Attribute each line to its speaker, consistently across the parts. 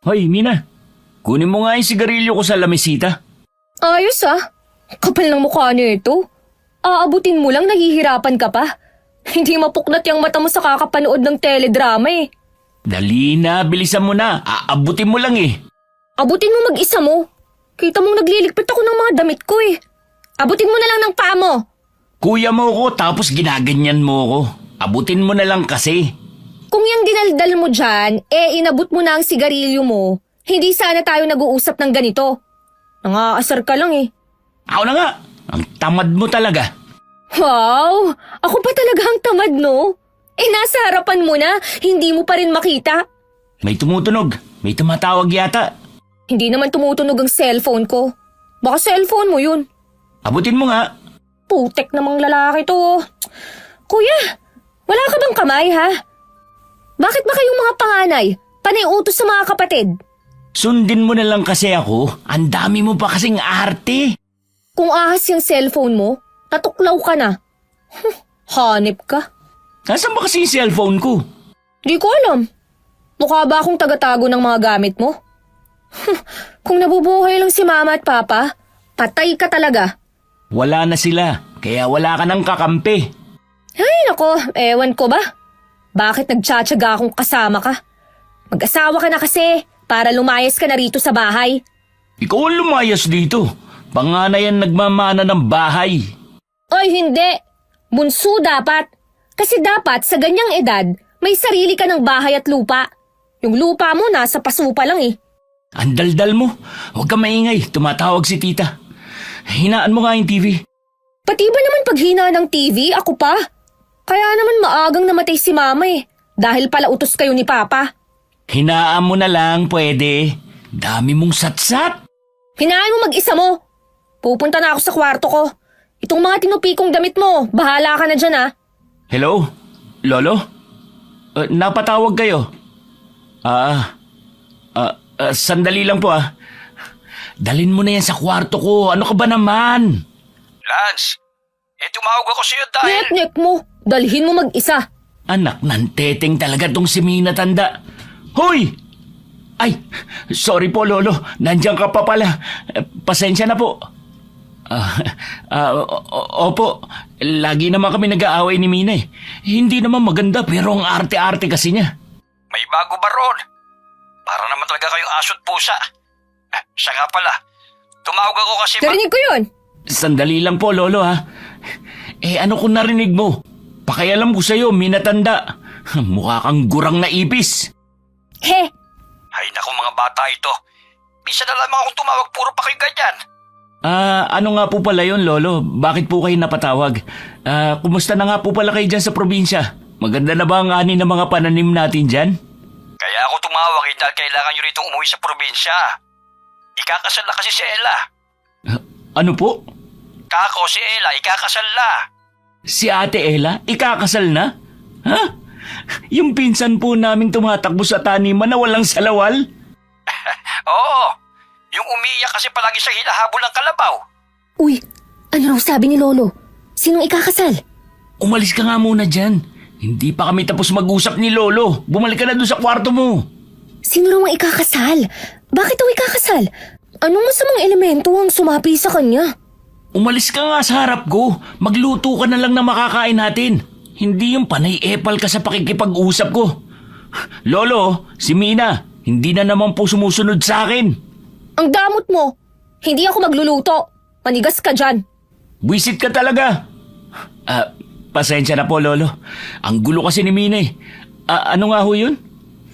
Speaker 1: Hoy, Mina. Kunin mo nga yung sigarilyo ko sa lamesita.
Speaker 2: Ayos Kapal ng mukha niyo ito. Aabutin mo lang, nahihirapan ka pa. Hindi mapuklat yung mata mo sa kakapanood ng teledrama eh.
Speaker 1: Dali na, bilisan mo na. Aabutin mo lang eh.
Speaker 2: Abutin mo mag-isa mo. Kita mong nagliligpit ako ng mga damit ko eh. Abutin mo na lang ng paa mo.
Speaker 1: Kuya mo ko tapos ginaganyan mo ko. Abutin mo na lang kasi.
Speaker 2: Kung yung dinaldal mo dyan, inabot mo na ang sigarilyo mo, hindi sana tayo nag-uusap ng ganito. Nangaasar ka lang eh.
Speaker 1: Ako na nga, ang tamad mo talaga.
Speaker 2: Wow! Ako pa talaga ang tamad, no? Nasa harapan mo na, hindi mo pa rin makita.
Speaker 1: May tumutunog, may tumatawag yata.
Speaker 2: Hindi naman tumutunog ang cellphone ko. Baka cellphone mo yun.
Speaker 1: Abutin mo nga.
Speaker 2: Putek namang lalaki to. Kuya, wala ka bang kamay ha? Bakit ba kayong mga panganay? Panay utos sa mga kapatid?
Speaker 1: Sundin mo na lang kasi ako. Ang dami mo pa kasing arte.
Speaker 2: Kung ahas yung cellphone mo, natuklaw ka na. Hanip ka.
Speaker 1: Nasaan ba kasi yung cellphone ko?
Speaker 2: Di ko alam. Mukha ba akong tagatago ng mga gamit mo? Kung nabubuhay lang si mama at papa, patay ka talaga.
Speaker 1: Wala na sila, kaya wala ka ng kakampi.
Speaker 2: Ay nako, ewan ko ba? Bakit nagtsatsaga akong kasama ka? Mag-asawa ka na kasi para lumayas ka na rito sa bahay.
Speaker 1: Ikaw ang lumayas dito. Panganay ang nagmamana ng bahay.
Speaker 2: Oy hindi, bunso dapat. Kasi dapat sa ganyang edad, may sarili ka ng bahay at lupa. Yung lupa mo nasa paso pa lang eh.
Speaker 1: Ang daldal mo. Huwag ka maingay, tumatawag si tita. Hinaan mo nga yung TV.
Speaker 2: Pati ba naman paghina ng TV, ako pa? Kaya naman maagang namatay si mama eh. Dahil pala utos kayo ni papa.
Speaker 1: Hinaan mo na lang, pwede. Dami mong satsat.
Speaker 2: Hinaan mo mag-isa mo. Pupunta na ako sa kwarto ko. Itong mga tinupikong damit mo, bahala ka na dyan.
Speaker 1: Hello? Lolo? Napatawag kayo? Sandali lang po Dalin mo na yan sa kwarto ko. Ano ka ba naman?
Speaker 3: Lance, tumawag ako sa'yo dahil...
Speaker 2: Nek mo, dalhin mo mag-isa.
Speaker 1: Anak ng teteng talaga tong si Mina tanda. Hoy! Ay, sorry po lolo. Nandiyan ka pa pala. Pasensya na po. Opo, lagi naman kami nag-aaway ni Mina eh. Hindi naman maganda pero ang arte-arte kasi niya.
Speaker 3: May bago ba ron? Para naman talaga kayong aso't pusa. Siya nga pala, tumawag ako kasi...
Speaker 2: Narinig ko yun.
Speaker 1: Sandali lang po lolo ano kung narinig mo? Pakialam ko sa'yo, Mina tanda. Mukha kang gurang na ipis.
Speaker 2: He!
Speaker 3: Ay naku mga bata ito. Bisa na lamang akong tumawag, puro pa kayo ganyan.
Speaker 1: Ano nga po pala yun, lolo? Bakit po kayo napatawag? Kumusta na nga po pala kayo dyan sa probinsya? Maganda na ba ang ani ng mga pananim natin dyan?
Speaker 3: Kaya ako tumawag dahil kailangan nyo rito umuwi sa probinsya. Ikakasal na kasi si Ella.
Speaker 1: Ano po?
Speaker 3: Kako si Ella, ikakasal na.
Speaker 1: Si Ate Ella? Ikakasal na? Ha? Yung pinsan po naming tumatakbo sa taniman na walang salawal?
Speaker 3: Oo, yung umiiyak kasi palagi sa hinahabol ng kalabaw.
Speaker 2: Uy, ano raw sabi ni Lolo? Sinong ikakasal?
Speaker 1: Umalis ka nga muna dyan. Hindi pa kami tapos mag-usap ni Lolo. Bumalik ka na doon sa kwarto mo.
Speaker 2: Sino raw ang ikakasal? Bakit daw ikakasal? Anong masamang elemento ang sumapi sa kanya?
Speaker 1: Umalis ka nga sa harap ko. Magluto ka na lang na makakain natin. Hindi yung panay-epal ka sa pakikipag-usap ko. Lolo, si Mina, hindi na naman po sumusunod sa akin.
Speaker 2: Ang damot mo. Hindi ako magluluto. Manigas ka dyan.
Speaker 1: Buisit ka talaga. Pasensya na po, Lolo. Ang gulo kasi ni Mina eh. Ano nga ho yun?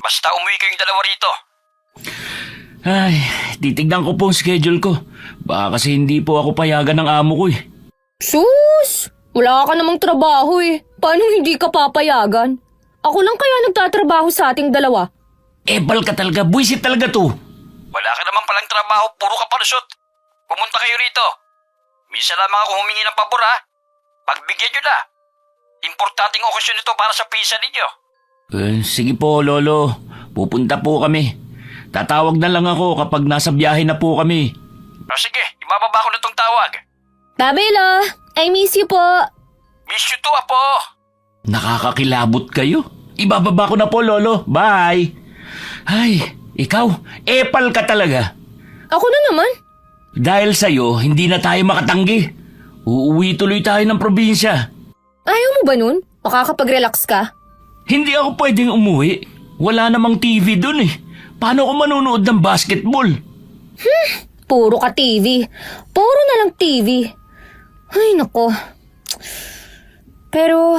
Speaker 3: Basta umuwi kayong dalawa rito.
Speaker 1: Ay, titignan ko po ang schedule ko. Baka kasi hindi po ako payagan ng amo ko eh.
Speaker 2: Sus! Wala ka namang trabaho eh. Paano hindi ka papayagan? Ako lang kaya nagtatrabaho sa ating dalawa.
Speaker 1: Epal ka talaga, buisit talaga to.
Speaker 3: Wala ka naman palang trabaho, puro ka palusot. Pumunta kayo rito. Minsan lamang ako humingi ng pabor Pagbigyan nyo na. Importanteng okasyon ito para sa pisa ninyo.
Speaker 1: Sige po, Lolo. Pupunta po kami. Tatawag na lang ako kapag nasa biyahe na po kami.
Speaker 3: Sige, ibababa ko na tong tawag.
Speaker 2: Babelo, I miss you po.
Speaker 3: Miss you too, Apo.
Speaker 1: Nakakakilabot kayo. Ibababa ko na po, Lolo. Bye. Ay, Ikaw, epal ka talaga.
Speaker 2: Ako na naman.
Speaker 1: Dahil sa'yo, hindi na tayo makatanggi. Uuwi tuloy tayo ng probinsya.
Speaker 2: Ayaw mo ba nun? Makakapag-relax ka?
Speaker 1: Hindi ako pwedeng umuwi. Wala namang TV dun eh. Paano ako manonood ng basketball?
Speaker 2: Puro ka TV. Puro na lang TV. Ay, nako. Pero,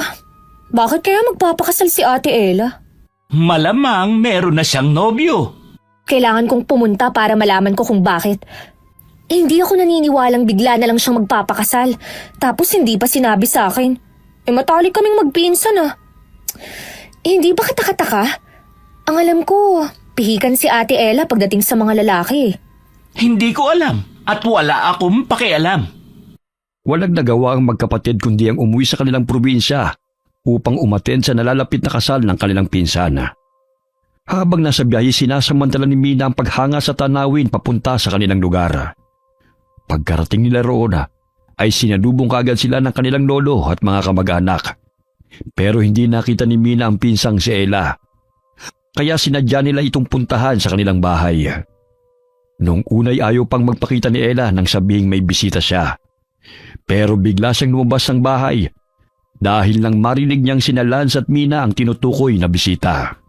Speaker 2: bakit kaya magpapakasal si Ate Ella?
Speaker 1: Malamang meron na siyang nobyo.
Speaker 2: Kailangan kong pumunta para malaman ko kung bakit. Hindi ako naniniwalang bigla na lang siyang magpapakasal. Tapos hindi pa sinabi sa akin. Matalik kaming magpinsan ah. Hindi ba kataka-taka? Ang alam ko, pihikan si Ate Ella pagdating sa mga lalaki.
Speaker 1: Hindi ko alam at wala akong pakialam.
Speaker 4: Walang nagawa ang magkapatid kundi ang umuwi sa kanilang probinsya upang umattend sa nalalapit na kasal ng kanilang pinsana. Habang nasa biyahe, sinasamantala ni Mina ang paghanga sa tanawin papunta sa kanilang lugar. Pagkarating nila roon, ay sinalubong kaagad sila ng kanilang lolo at mga kamag-anak. Pero hindi nakita ni Mina ang pinsang si Ella. Kaya sinadya nila itong puntahan sa kanilang bahay. Noong unay ayaw pang magpakita ni Ella nang sabihing may bisita siya. Pero bigla siyang lumabas ng bahay dahil nang marinig niyang sina Lance at Mina ang tinutukoy na bisita.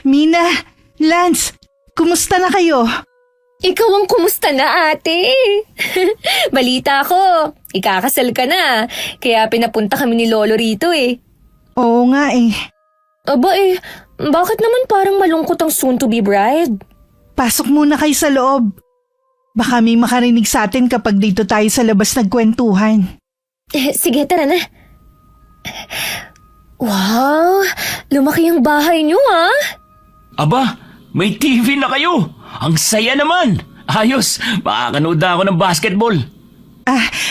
Speaker 5: Mina, Lance, kumusta na kayo?
Speaker 2: Ikaw ang kumusta na, ate? Balita ko, ikakasal ka na. Kaya pinapunta kami ni Lolo rito eh.
Speaker 5: Oo nga eh.
Speaker 2: Aba bakit naman parang malungkot ang soon-to-be bride?
Speaker 5: Pasok muna kayo sa loob. Baka may makarinig sa atin kapag dito tayo sa labas nagkwentuhan.
Speaker 2: Sige, tara na. Wow, lumaki ang bahay niyo ah.
Speaker 1: Aba, may TV na kayo. Ang saya naman. Ayos, makakanood na ako ng basketball.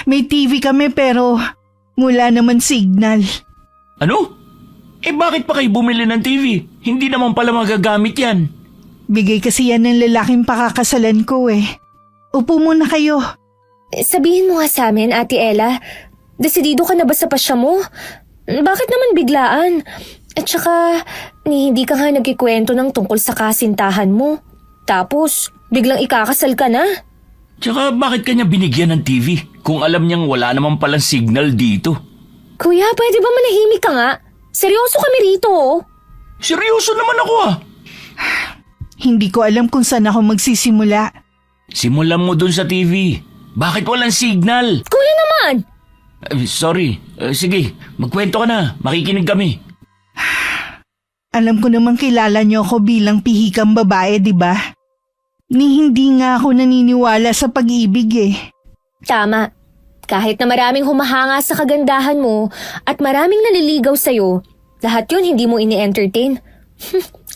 Speaker 5: May TV kami pero wala naman signal.
Speaker 1: Ano? Bakit pa kayo bumili ng TV? Hindi naman pala magagamit yan.
Speaker 5: Bigay kasi yan ng lalaking pakakasalan ko eh. Upo muna kayo.
Speaker 2: Sabihin mo nga sa amin, Ate Ella, desidido ka na ba sa pasya mo? Bakit naman biglaan? At saka, hindi ka nga nagkikwento ng tungkol sa kasintahan mo. Tapos, biglang ikakasal ka na.
Speaker 1: Tsaka bakit kanya binigyan ng TV kung alam niyang wala naman palang signal dito?
Speaker 2: Kuya, pwede ba manahimik ka nga? Seryoso kami rito oh.
Speaker 1: Seryoso naman ako ah.
Speaker 5: Hindi ko alam kung saan ako magsisimula.
Speaker 1: Simulan mo dun sa TV. Bakit walang signal?
Speaker 2: Kuya naman!
Speaker 1: Sorry. Sige, magkwento ka na. Makikinig kami.
Speaker 5: Alam ko namang kilala niyo ako bilang pihikang babae, di ba? Ni hindi nga ako naniniwala sa pag-ibig eh.
Speaker 2: Tama. Kahit na maraming humahanga sa kagandahan mo at maraming naliligaw sa'yo, lahat yun hindi mo ini-entertain.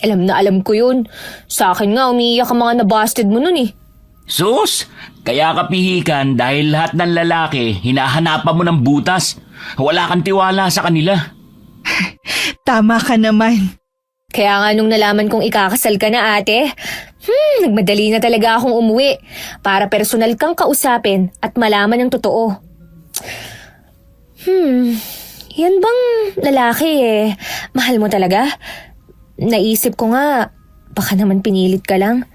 Speaker 2: Alam na alam ko yun. Sa akin nga umiiyak ang mga nabasted mo nun eh.
Speaker 1: Sus, kaya ka pihikan dahil lahat ng lalaki hinahanapan mo ng butas. Wala kang tiwala sa kanila.
Speaker 5: Tama ka naman.
Speaker 2: Kaya nga nung nalaman kong ikakasal ka na ate, nagmadali na talaga akong umuwi para personal kang kausapin at malaman ang totoo. Yan bang lalaki mahal mo talaga? Naisip ko nga, baka naman pinilit ka lang.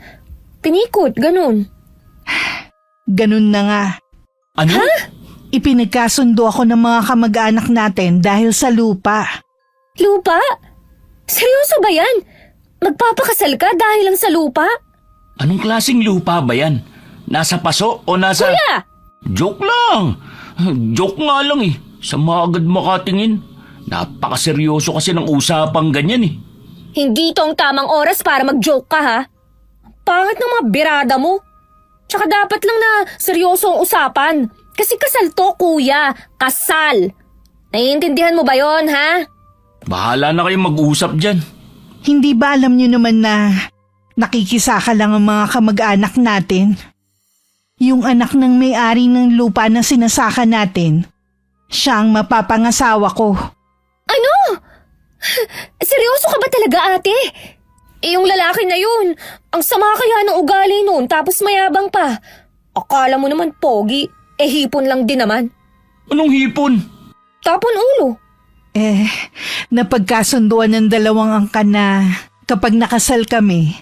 Speaker 2: Pinikot, ganun.
Speaker 5: Ganun na nga.
Speaker 1: Ano?
Speaker 5: Ipinagkasundo ako ng mga kamag-anak natin dahil sa lupa.
Speaker 2: Lupa? Seryoso ba yan? Magpapakasal ka dahil lang sa lupa?
Speaker 1: Anong klaseng lupa ba yan? Nasa paso o nasa...
Speaker 2: Kuya!
Speaker 1: Joke lang. Joke nga lang eh. Sama agad makatingin. Napakaseryoso kasi ng usapang ganyan eh.
Speaker 2: Hindi ito ang tamang oras para mag-joke ka ha. Pangit ng mga birada mo. Tsaka dapat lang na seryoso ang usapan. Kasi kasal to, kuya. Kasal. Naiintindihan mo ba yon ha?
Speaker 1: Bahala na kayong mag-usap dyan.
Speaker 5: Hindi ba alam niyo naman na nakikisaka lang ang mga kamag-anak natin? Yung anak ng may-ari ng lupa na sinasaka natin, siya ang mapapangasawa ko.
Speaker 2: Ano? Seryoso ka ba talaga ate? Yung lalaki na yun, ang sama kaya ng ugali nun tapos mayabang pa. Akala mo naman pogi, hipon lang din naman.
Speaker 1: Anong hipon?
Speaker 2: Tapon ulo.
Speaker 5: Napagkasunduan ng dalawang angkan na kapag nakasal kami,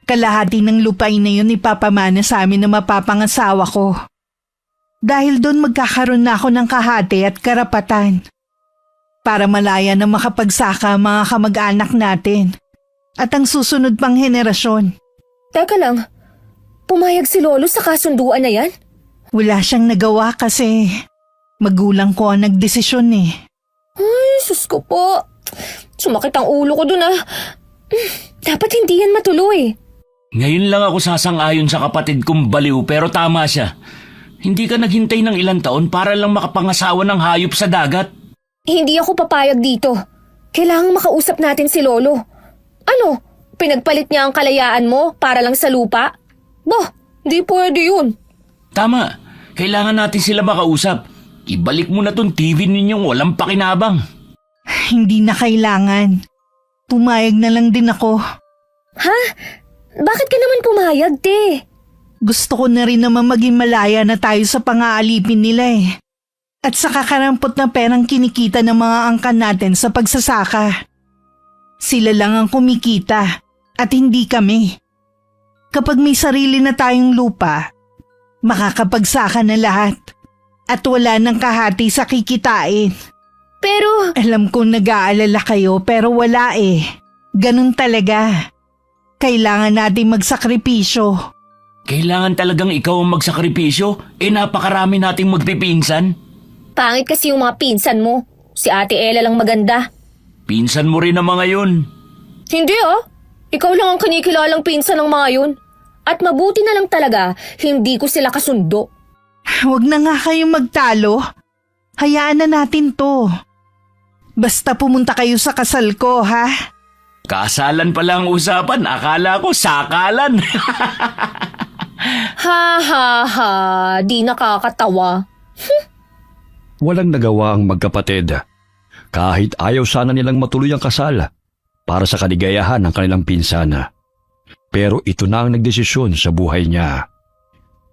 Speaker 5: Kalahati ng lupain na yun ipapamana sa amin na mapapangasawa ko. Dahil doon magkakaroon na ako ng kahati at karapatan. Para malaya na makapagsaka ang mga kamag-anak natin at ang susunod pang henerasyon.
Speaker 2: Teka lang, pumayag si Lolo sa kasunduan na yan?
Speaker 5: Wala siyang nagawa kasi magulang ko ang nagdesisyon eh.
Speaker 2: Ay, sus ko po. Sumakit ang ulo ko dun ah. Dapat hindi yan matuloy.
Speaker 1: Ngayon lang ako sasang-ayon sa kapatid kong baliw pero tama siya. Hindi ka naghintay ng ilang taon para lang makapangasawa ng hayop sa dagat.
Speaker 2: Hindi ako papayag dito. Kailangang makausap natin si Lolo. Ano, pinagpalit niya ang kalayaan mo para lang sa lupa? Bah, di pwede yun.
Speaker 1: Tama, kailangan natin sila makausap. Ibalik mo na tong TV ninyong walang pakinabang.
Speaker 5: Hindi na kailangan. Pumayag na lang din ako.
Speaker 2: Ha? Bakit ka naman pumayag, te?
Speaker 5: Gusto ko na rin naman maging malaya na tayo sa pang-aalipin nila eh. At sa kakarampot na perang kinikita ng mga angkan natin sa pagsasaka. Sila lang ang kumikita at hindi kami. Kapag may sarili na tayong lupa, makakapagsaka na lahat at wala nang kahati sa kikitain.
Speaker 2: Pero,
Speaker 5: Alam kong nag-aalala kayo pero wala eh. Ganun talaga. Kailangan natin magsakripisyo.
Speaker 1: Kailangan talagang ikaw ang magsakripisyo? Napakarami nating magpipinsan.
Speaker 2: pangit kasi yung mga pinsan mo. Si Ate Ella lang maganda.
Speaker 1: Pinsan mo rin ang mga yun.
Speaker 2: Hindi ah. Ikaw lang ang kinikilalang pinsan ng mga yun. At mabuti na lang talaga, hindi ko sila kasundo.
Speaker 5: Huwag na nga kayong magtalo. Hayaan na natin to. Basta pumunta kayo sa kasal ko, ha?
Speaker 1: Kasalan pala ang usapan. Akala ko sakalan.
Speaker 2: Ha ha ha, di nakakatawa.
Speaker 4: Walang nagawa ang magkapatid. Kahit ayaw sana nilang matuloy ang kasal para sa kaligayahan ng kanilang pinsana. Pero ito na ang nagdesisyon sa buhay niya.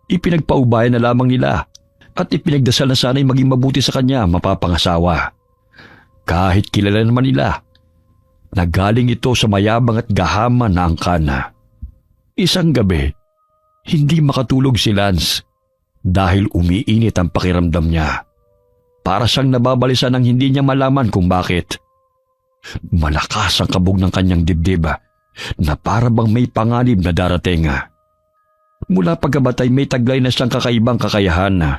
Speaker 4: Ipinagpaubayan na lamang nila at ipinagdasal na sana'y maging mabuti sa kanya mapapangasawa. Kahit kilala naman nila, nagaling ito sa mayabang at gahaman na angkana. Isang gabi, hindi makatulog si Lance dahil umiinit ang pakiramdam niya. Para siyang nababalisa nang hindi niya malaman kung bakit. Malakas ang kabog ng kanyang dibdib na para bang may panganib na darating. Mula pagkabatay may taglay na siyang kakaibang kakayahan na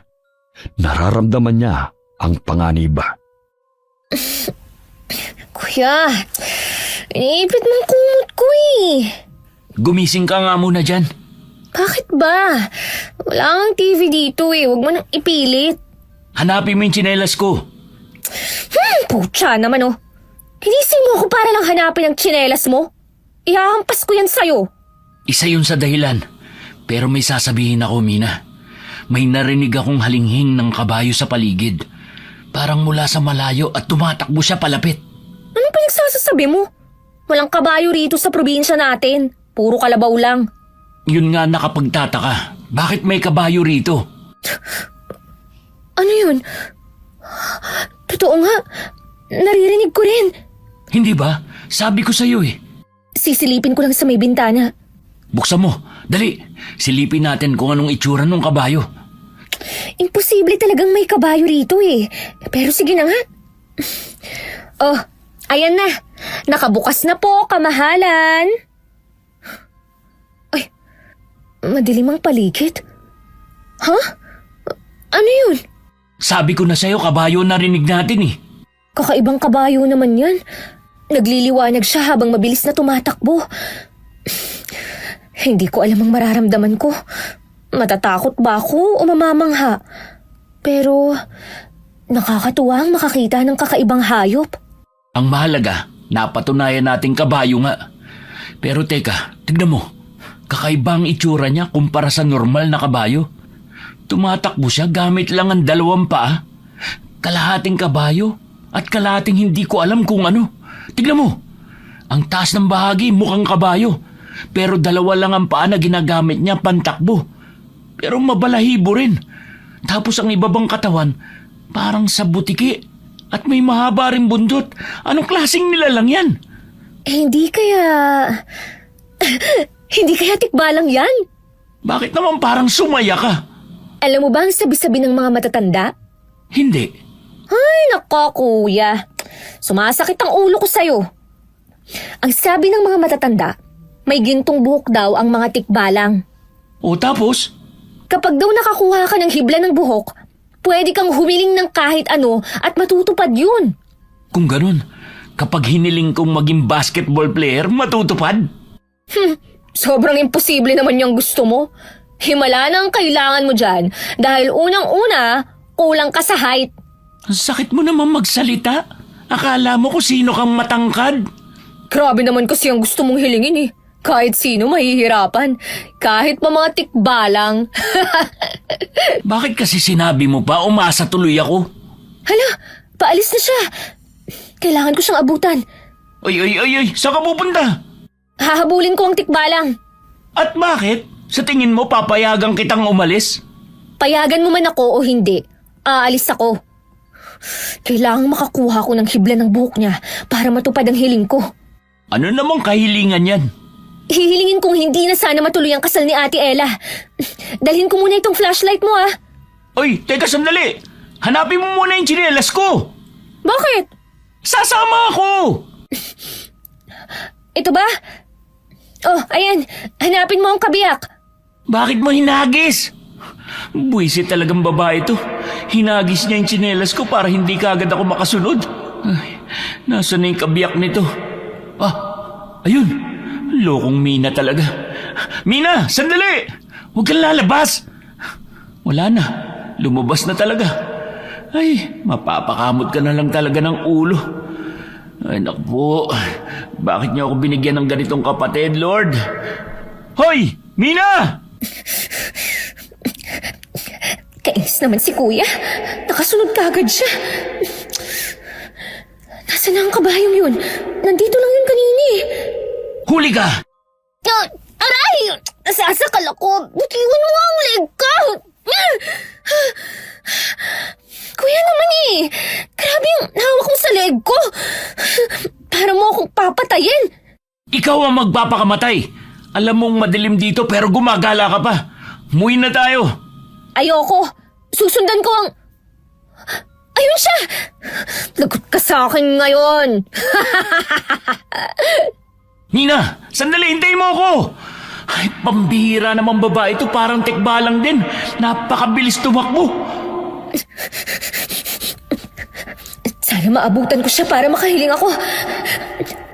Speaker 4: nararamdaman niya ang panganib.
Speaker 2: Kuya, iniipit mo ang kumot ko eh.
Speaker 1: Gumising ka nga muna dyan.
Speaker 2: Bakit ba? Wala kang TV dito eh, huwag mo nang ipilit.
Speaker 1: Hanapin mo yung tsinelas ko.
Speaker 2: Pucha naman oh. Ginising mo ako para lang hanapin ang tsinelas mo. Ihahampas ko yan sa'yo.
Speaker 1: Isa yun sa dahilan. Pero may sasabihin ako, Mina. May narinig akong halinghing ng kabayo sa paligid. Parang mula sa malayo at tumatakbo siya palapit.
Speaker 2: Anong pinagsasasabi mo? Walang kabayo rito sa probinsya natin. Puro kalabaw lang.
Speaker 1: Yun nga nakapagtataka. Bakit may kabayo rito?
Speaker 2: Ano yun? Totoo nga. Naririnig ko rin.
Speaker 1: Hindi ba? Sabi ko sa'yo eh.
Speaker 2: Sisilipin ko lang sa may bintana.
Speaker 1: Buksan mo. Dali. Silipin natin kung anong itsura ng kabayo.
Speaker 2: Imposible talagang may kabayo rito eh. Pero sige na nga. Oh, ayan na. Nakabukas na po, kamahalan. Ay, madilim ang paligid. Ha? Ano yun?
Speaker 1: Sabi ko na sa'yo, kabayo narinig natin eh.
Speaker 2: Kakaibang kabayo naman yan. Nagliliwanag siya habang mabilis na tumatakbo. Hindi ko alam ang mararamdaman ko. Matatakot ba ako o mamamangha? Pero nakakatuwa ang makakita ng kakaibang hayop.
Speaker 1: Ang mahalaga, napatunayan nating kabayo nga. Pero teka, tignan mo. Kakaiba ang itsura niya kumpara sa normal na kabayo. Tumatakbo siya gamit lang ang dalawang paa. Kalahating kabayo at kalahating hindi ko alam kung ano. Tignan mo, ang taas ng bahagi mukhang kabayo. Pero dalawa lang ang paa na ginagamit niya pantakbo. Pero mabalahibo rin. Tapos ang ibabang katawan, parang sa butiki. At may mahaba rin bundot. Anong klaseng nilalang yan?
Speaker 2: Hindi kaya... Hindi kaya tikbalang yan?
Speaker 1: Bakit naman parang sumaya ka?
Speaker 2: Alam mo ba ang sabi-sabi ng mga matatanda?
Speaker 1: Hindi.
Speaker 2: Ay, nako kuya. Sumasakit ang ulo ko sa'yo. Ang sabi ng mga matatanda, may gintong buhok daw ang mga tikbalang.
Speaker 1: O tapos?
Speaker 2: Kapag daw nakakuha ka ng hibla ng buhok, pwede kang humiling ng kahit ano at matutupad yun.
Speaker 1: Kung ganun, kapag hiniling kong maging basketball player, matutupad?
Speaker 2: Sobrang imposible naman yung gusto mo. Himala na ang kailangan mo dyan dahil unang-una, kulang ka sa height.
Speaker 1: Ang sakit mo naman magsalita. Akala mo kung sino kang matangkad.
Speaker 2: Grabe naman kasi ang gusto mong hilingin eh. Kahit sino mahihirapan. Kahit pa mga tikbalang.
Speaker 1: Bakit kasi sinabi mo pa umasa tuloy ako?
Speaker 2: Hala, paalis na siya. Kailangan ko siyang abutan.
Speaker 1: Ay, saan ka pupunta?
Speaker 2: Hahabulin ko ang tikbalang.
Speaker 1: At bakit? Sa tingin mo papayagan kitang umalis?
Speaker 2: Payagan mo man ako o hindi, aalis ako. Kailangang makakuha ko ng hibla ng buhok niya para matupad ang hiling ko.
Speaker 1: Ano namang kahilingan yan?
Speaker 2: Hihilingin kong hindi na sana matuloy ang kasal ni Ate Ella. Dalhin ko muna itong flashlight mo ah.
Speaker 1: Oy, teka sandali. Hanapin mo muna yung tsinelas ko.
Speaker 2: Bakit?
Speaker 1: Sasama ako.
Speaker 2: Ito ba? Oh, ayan. Hanapin mo ang kabiyak.
Speaker 1: Bakit mo hinagis? Buwisit talagang babae to. Hinagis niya yung tsinelas ko para hindi kaagad ako makasunod. Ay, nasaan na yung kabiyak nito? Ah, ayun. Lokong Mina talaga. Mina, sandali! Huwag kang lalabas! Wala na. Lumabas na talaga. Ay, mapapakamot ka na lang talaga ng ulo. Ay, naku po. Bakit niyo ako binigyan ng ganitong kapatid, Lord? Hoy! Mina!
Speaker 2: Kainis naman si Kuya. Nakasunod ka agad siya. Nasaan na ang kabayong yun? Nandito lang yun kanini.
Speaker 1: Huli ka!
Speaker 2: Aray! Nasasakal ako. Butiwan mo ang leg ko. Kuya naman eh. Grabe yung hawak mo sa leg ko. Para mo akong papatayin.
Speaker 1: Ikaw ang magpapakamatay. Alam mong madilim dito pero gumagala ka pa. Muwi na tayo.
Speaker 2: Ayoko. Susundan ko ang... Ayun siya! Lagot ka sa akin ngayon.
Speaker 1: Nina, sandali, hintayin mo ako. Ay, pambihira naman babae ito. Parang tikbalang din. Napakabilis tumakbo.
Speaker 2: Sana maabutan ko siya para makahiling ako.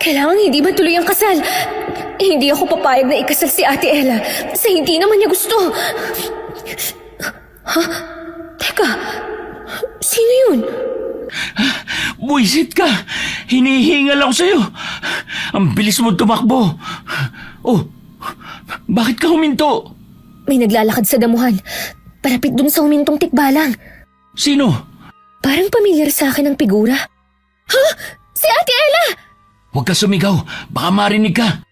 Speaker 2: Kailangan hindi matuloy ang kasal. Hindi ako papayag na ikasal si Ate Ella sa hindi naman niya gusto. Ha? Teka, sino yun?
Speaker 1: Buisit ka. Hinihingal ako sa'yo. Ang bilis mo tumakbo. Oh, bakit ka huminto?
Speaker 2: May naglalakad sa damuhan. Palapit dun sa humintong tikbalang.
Speaker 1: Sino?
Speaker 2: Parang pamilyar sa akin ang figura. Ha? Si Ate Ella!
Speaker 1: Huwag ka sumigaw. Baka marinig ka.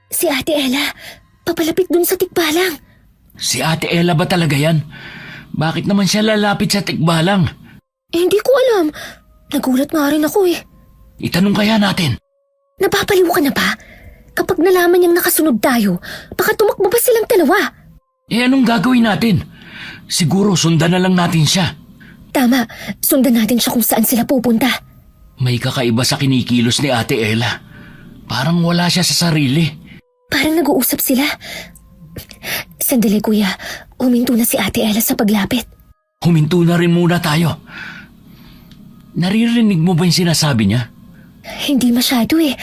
Speaker 2: Si Ate Ella, papalapit dun sa tikbalang.
Speaker 1: Si Ate Ella ba talaga yan? Bakit naman siya lalapit sa tikbalang?
Speaker 2: Hindi ko alam. Nagulat nga rin ako eh.
Speaker 1: Itanong kaya natin.
Speaker 2: Napapaliw ka na ba? Kapag nalaman niyang nakasunod tayo, baka tumakbo ba silang dalawa?
Speaker 1: Eh anong gagawin natin? Siguro sundan na lang natin siya.
Speaker 2: Tama, sundan natin siya kung saan sila pupunta.
Speaker 1: May kakaiba sa kinikilos ni Ate Ella. Parang wala siya sa sarili.
Speaker 2: Parang nag-uusap sila. Sandali kuya, huminto na si Ate Ella sa paglapit.
Speaker 1: Huminto na rin muna tayo. Naririnig mo ba yung sinasabi niya?
Speaker 2: Hindi masyado eh.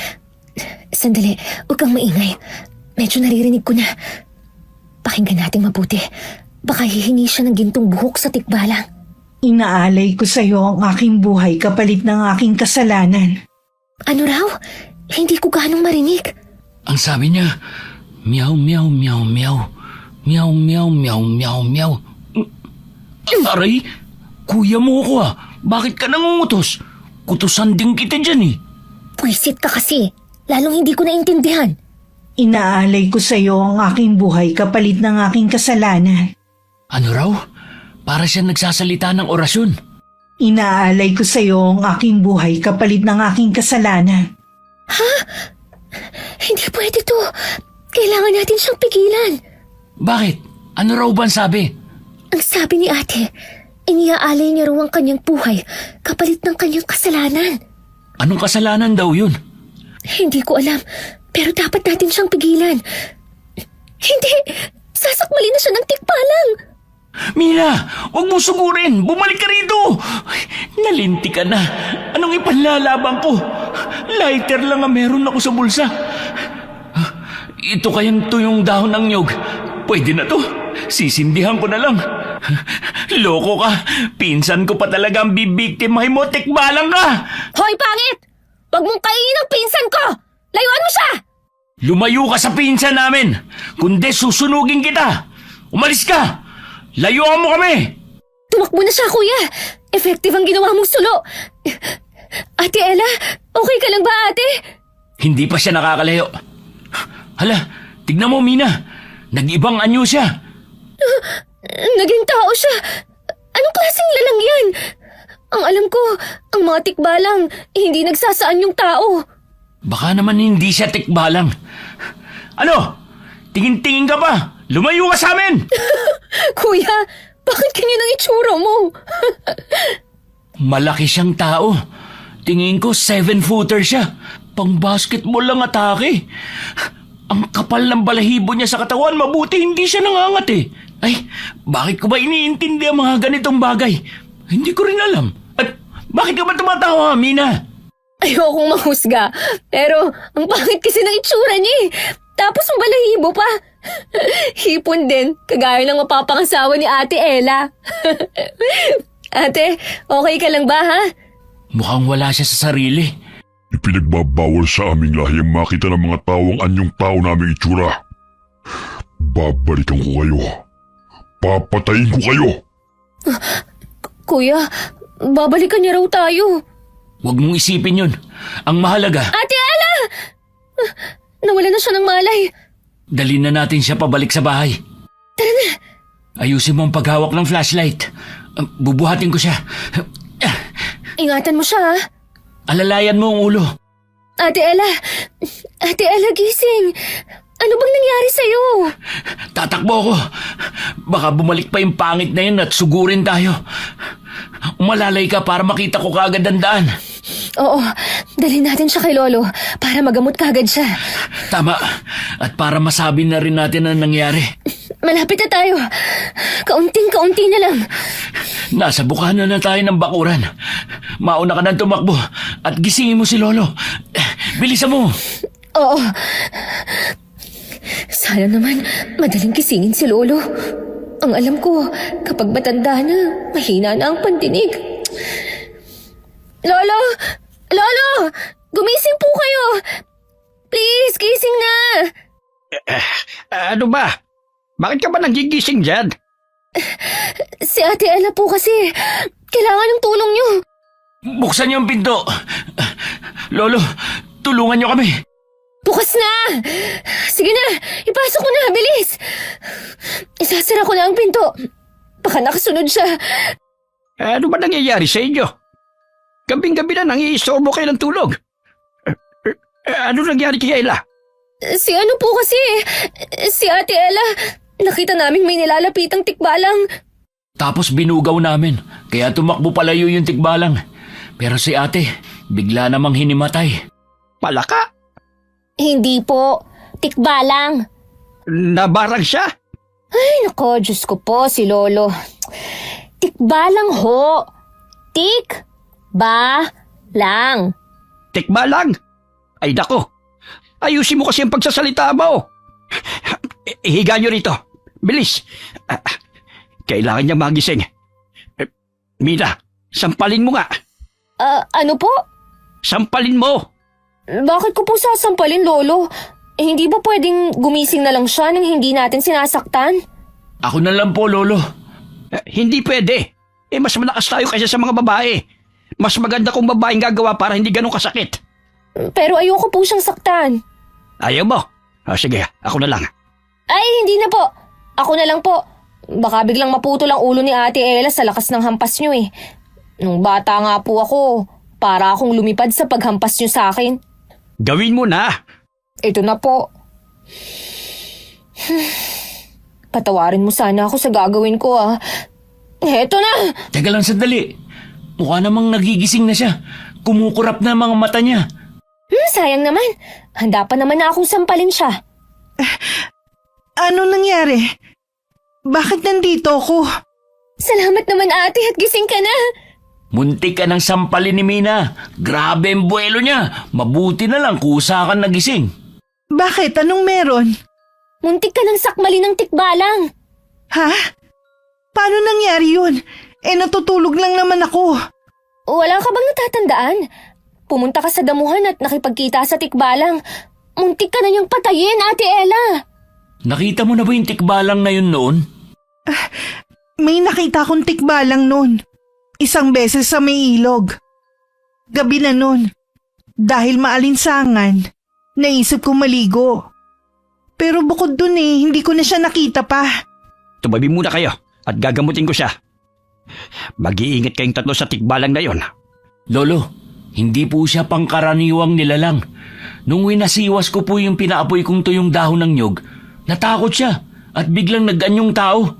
Speaker 2: Sandali, huwag kang maingay. Medyo naririnig ko na. Pakinggan natin mabuti. Baka hihingi siya ng gintong buhok sa tikbalang.
Speaker 5: Inaalay ko sa iyo ang aking buhay kapalit ng aking kasalanan.
Speaker 2: Ano raw? Hindi ko ganong marinig.
Speaker 1: Ang sabi niya, meow, meow, meow, meow. Meow, meow, meow, meow, meow. Aray, kuya mo ko ah. Bakit ka nangungutos? Kutusan din kita dyan eh.
Speaker 2: Pwisit ka kasi. Lalong hindi ko naintindihan.
Speaker 5: Inaalay ko sa iyo ang aking buhay kapalit ng aking kasalanan.
Speaker 1: Ano raw? Para siya nagsasalita ng orasyon.
Speaker 5: Inaalay ko sa iyo ang aking buhay kapalit ng aking kasalanan.
Speaker 2: Hindi pwede to. Kailangan natin siyang pigilan.
Speaker 1: Bakit? Ano raw ba ang sabi?
Speaker 2: Ang sabi ni ate, iniaalay niya raw ang kanyang buhay kapalit ng kanyang kasalanan.
Speaker 1: Anong kasalanan daw yun?
Speaker 2: Hindi ko alam, pero dapat natin siyang pigilan. Hindi! Sasakmalin na siya ng tikbalang!
Speaker 1: Mina, huwag mo sugurin! Bumalik ka rito! Ay, nalinti ka na. Anong ipanlalaban ko? Lighter lang ang meron ako sa bulsa. Ito kayang tuyong dahon ng nyog. Pwede na to. Sisindihan ko na lang. Loko ka. Pinsan ko pa talaga ang bibiktimahin mo. Tikbalang ka!
Speaker 2: Hoy, pangit! Huwag mong kainin ang pinsan ko! Layuan mo siya!
Speaker 1: Lumayo ka sa pinsan namin. Kundi susunugin kita. Umalis ka. Layuan mo kami.
Speaker 2: Tumakbo na siya, kuya! Effective ang ginawa mong sulo! Ate Ella, okay ka lang ba, ate?
Speaker 1: Hindi pa siya nakakalayo. Hala, tignan mo, Mina. Nag-ibang anyo siya.
Speaker 2: Naging tao siya. Anong klaseng lalang yan? Ang alam ko, ang mga tikbalang hindi nagsasaan yung tao.
Speaker 1: Baka naman hindi siya tikbalang. Ano? Tingin-tingin ka pa? Lumayo ka sa amin!
Speaker 2: Kuya, bakit ganyan ang itsura mo?
Speaker 1: Malaki siyang tao. Tingin ko 7-footer siya. Pang-basketball lang atake. Ang kapal ng balahibo niya sa katawan, mabuti hindi siya nangangat eh. Ay, bakit ko ba iniintindi ang mga ganitong bagay? Hindi ko rin alam. At bakit ka ba tumatawa, Mina?
Speaker 2: Ayokong mahusga, pero ang pangit kasi ng itsura niya eh. Tapos ang balahibo pa. Hipon din, kagaya ng mapapangasawa ni Ate Ella. Ate, okay ka lang ba ha?
Speaker 1: Mukhang wala siya sa sarili.
Speaker 6: Ipinagbabawal sa aming lahi ang makita ng mga tawang anyong tao naming itsura. Babalikan ko kayo. Papatayin ko kayo.
Speaker 2: Kuya, babalikan niya raw tayo.
Speaker 1: Huwag mong isipin yun. Ang mahalaga,
Speaker 2: Ate Ella! Nawala na siya ng malay.
Speaker 1: dalhin na natin siya pabalik sa bahay.
Speaker 2: Tara na.
Speaker 1: Ayusin mo ang paghawak ng flashlight. Bubuhatin ko siya.
Speaker 2: Ingatan mo siya ha.
Speaker 1: Alalayan mo ang ulo.
Speaker 2: Ate Ella gising. Ano bang nangyari sa'yo?
Speaker 1: Tatakbo ako. Baka bumalik pa yung pangit na yun at sugurin tayo. Umalalay ka para makita ko kaagad ang daan.
Speaker 2: Oo, dalhin natin siya kay Lolo para magamot kagad siya.
Speaker 1: Tama. At para masabi na rin natin ang nangyari.
Speaker 2: Malapit na tayo. Kaunting-kaunti na lang.
Speaker 1: Nasa bukana na tayo ng bakuran. Mauna ka nang tumakbo at gisingin mo si Lolo. Bilisan mo.
Speaker 2: Oo. Sana naman madaling gisingin si Lolo. Ang alam ko, kapag matanda na, mahina na ang pandinig. Lolo! Lolo! Gumising po kayo! Please, gising na!
Speaker 4: Ano ba? Bakit ka ba nagigising dyan?
Speaker 2: Si Ate Ella po kasi, kailangan ng tulong niyo.
Speaker 1: Buksan niyo ang pinto. Lolo, tulungan niyo kami.
Speaker 2: Bukas na! Sige na, ipasok ko na, bilis! Isasara ko na ang pinto. Baka nakasunod siya.
Speaker 4: Ano ba nangyayari sa inyo? Gabing-gabi na nangiistorbo kayo ng tulog. Ano nangyari kay Ella?
Speaker 2: Si ano po kasi, si Ate Ella, nakita naming may nilalapitang tikbalang.
Speaker 1: Tapos binugaw namin, kaya tumakbo palayo yung tikbalang. Pero si ate, bigla namang hinimatay.
Speaker 4: Palaka?
Speaker 2: Hindi po, tikbalang.
Speaker 4: Nabarang siya?
Speaker 2: Ay, nako, Diyos ko po, si Lolo. Tikbalang ho. Tik-ba-lang.
Speaker 4: Tikbalang? Ay nako, ayusin mo kasi ang pagsasalita mo. Ihiga nyo rito. Bilis. Kailangan niya magising. Mina, sampalin mo nga.
Speaker 2: Ano po?
Speaker 4: Sampalin mo.
Speaker 2: Bakit ko po sasampalin, Lolo? Hindi ba pwedeng gumising na lang siya nang hindi natin sinasaktan?
Speaker 1: Ako na lang po, Lolo.
Speaker 4: Hindi pwede. Mas malakas tayo kaysa sa mga babae. Mas maganda kung babaeng gagawa para hindi ganun kasakit.
Speaker 2: Pero ayoko po siyang saktan.
Speaker 4: Ayaw mo? Sige, ako na lang.
Speaker 2: Ay, hindi na po. Ako na lang po. Baka biglang maputol ang ulo ni Ate Ella sa lakas ng hampas niyo eh. Nung bata nga po ako, para akong lumipad sa paghampas niyo sa akin.
Speaker 4: Gawin mo na.
Speaker 2: Ito na po. Patawarin mo sana ako sa gagawin ko ah. Heto na!
Speaker 1: Teka lang sandali. Mukha namang nagigising na siya. Kumukurap na ang mga mata niya.
Speaker 2: Sayang naman. Handa pa naman na akong sampalin siya.
Speaker 5: Ano nangyari? Bakit nandito ako?
Speaker 2: Salamat naman ate at gising ka na.
Speaker 1: Muntik ka ng sampalin ni Mina. Grabe ang buwelo niya. Mabuti na lang kusa kang nagising.
Speaker 5: Bakit? Anong meron?
Speaker 2: Muntik ka ng sakmali ng tikbalang.
Speaker 5: Ha? Paano nangyari yun? Natutulog lang naman ako.
Speaker 2: Wala ka bang natatandaan? Pumunta ka sa damuhan at nakipagkita sa tikbalang. Muntik ka na niyang patayin, Ate Ella.
Speaker 1: Nakita mo na ba yung tikbalang na yun noon?
Speaker 5: May nakita akong tikbalang nun. Isang beses sa may ilog. Gabi na nun. Dahil maalinsangan, naisip ko maligo. Pero bukod dun hindi ko na siya nakita pa.
Speaker 4: Tumabi muna kayo at gagamutin ko siya. Mag-iingat kayong tatlo sa tikbalang na yon.
Speaker 1: Lolo, hindi po siya pangkaraniwang nilalang. Nung winasiwas ko po yung pinaapoy kong tuyong dahon ng nyog, natakot siya at biglang nag-anyong tao.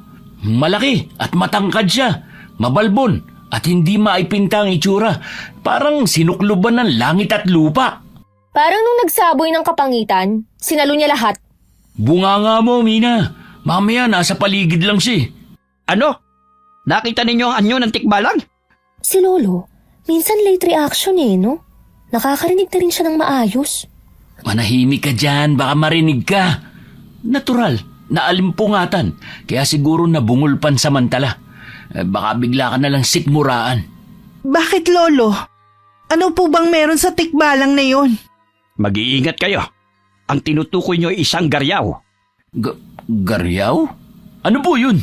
Speaker 1: Malaki at matangkad siya, mabalbon at hindi maipinta ang itsura. Parang sinukluban ng langit at lupa.
Speaker 2: Parang nung nagsaboy ng kapangitan, sinalo niya lahat.
Speaker 1: Bunganga mo, Mina. Mamaya nasa paligid lang siya.
Speaker 4: Ano? Nakita ninyo ang anyo ng tikbalang?
Speaker 2: Si Lolo, minsan late reaction no? Nakakarinig na rin siya ng maayos.
Speaker 1: Manahimik ka dyan, baka marinig ka. Natural, naalimpungatan, kaya siguro nabungol pansamantala. Baka bigla ka nalang sikmuraan.
Speaker 5: Bakit, Lolo? Ano po bang meron sa tikbalang na yon?
Speaker 4: Mag-iingat kayo. Ang tinutukoy nyo ay isang garyaw.
Speaker 1: Garyaw? Ano po yun?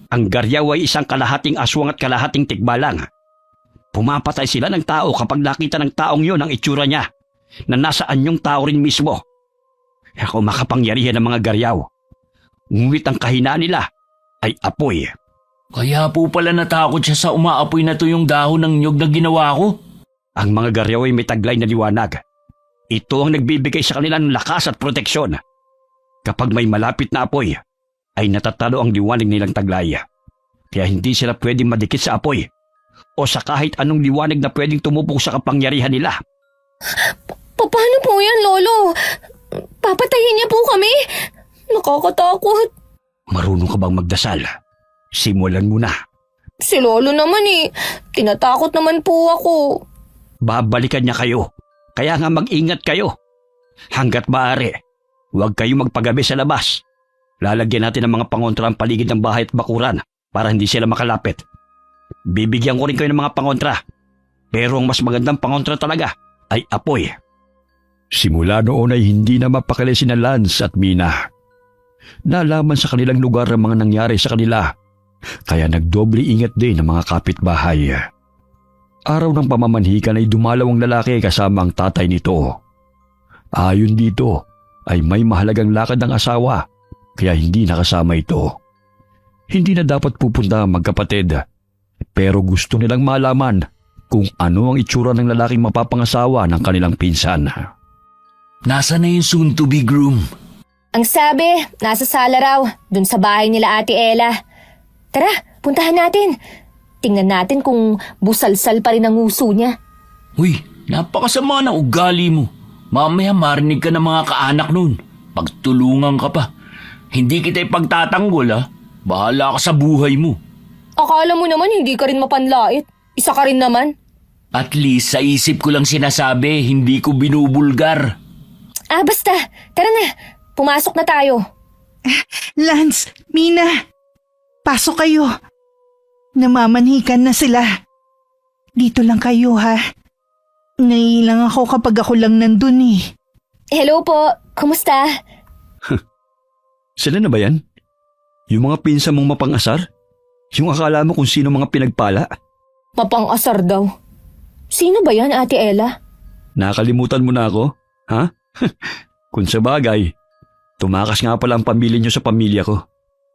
Speaker 4: Ang garyaw ay isang kalahating aswang at kalahating tikbalang. Pumapatay sila ng tao kapag nakita ng taong yun ang itsura niya, na nasa anyong tao rin mismo. Ako makapangyarihan ng mga garyaw. Ngunit ang kahinaan nila ay apoy.
Speaker 1: Kaya po pala natakot siya sa umaapoy na tuyong dahon ng nyog na ginawa ko.
Speaker 4: Ang mga garyaw ay may taglay na liwanag. Ito ang nagbibigay sa kanila ng lakas at proteksyon. Kapag may malapit na apoy, ay natatalo ang liwanag nilang taglay. Kaya hindi sila pwedeng madikit sa apoy o sa kahit anong liwanag na pwedeng tumupok sa kapangyarihan nila.
Speaker 2: Paano po yan, Lolo? Papatayin niya po kami? Nakakatakot.
Speaker 4: Marunong ka bang magdasal? Simulan mo na.
Speaker 2: Si Lolo naman tinatakot naman po ako.
Speaker 4: Babalikan niya kayo. Kaya nga mag-ingat kayo. Hanggat maaari, huwag kayo magpagabi sa labas. Lalagyan natin ng mga pangontra ang paligid ng bahay at bakuran para hindi sila makalapit. Bibigyan ko rin kayo ng mga pangontra. Pero ang mas magandang pangontra talaga ay apoy. Simula noon ay hindi na mapakali sina Lance at Mina. Nalaman sa kanilang lugar ang mga nangyari sa kanila. Kaya nagdoble ingat din ang mga kapitbahay. Araw ng pamamanhikan ay dumalaw ang lalaki kasama ang tatay nito. Ayon dito ay may mahalagang lakad ng asawa. Kaya hindi nakasama ito. Hindi na dapat pupunta ang magkapatid. Pero gusto nilang malaman kung ano ang itsura ng lalaking mapapangasawa ng kanilang pinsan.
Speaker 1: Nasaan na yung soon-to-be groom?
Speaker 2: Ang sabi, nasa sala raw, dun sa bahay nila Ate Ella. Tara, puntahan natin. Tingnan natin kung busalsal pa rin ang uso niya.
Speaker 1: Uy, napakasama ng ugali mo. Mamaya marinig ka ng mga kaanak nun. Pagtulungan ka pa. Hindi kita ipagtatanggol Bahala ka sa buhay mo.
Speaker 2: Akala mo naman hindi ka rin mapanlait. Isa ka rin naman.
Speaker 1: At least sa isip ko lang sinasabi, hindi ko binubulgar.
Speaker 2: Basta. Tara na. Pumasok na tayo.
Speaker 5: Lance, Mina, pasok kayo. Namamanhikan na sila. Dito lang kayo, ha? Naiilang ako kapag ako lang nandun
Speaker 2: Hello po. Kumusta?
Speaker 4: Sila na ba yan? Yung mga pinsan mong mapangasar? Yung akala mo kung sino mga pinagpala?
Speaker 2: Mapang-asar daw. Sino ba yan, Ate Ella?
Speaker 4: Nakalimutan mo na ako? Ha? Kung sa bagay, tumakas nga pala ang pamilya niyo sa pamilya ko.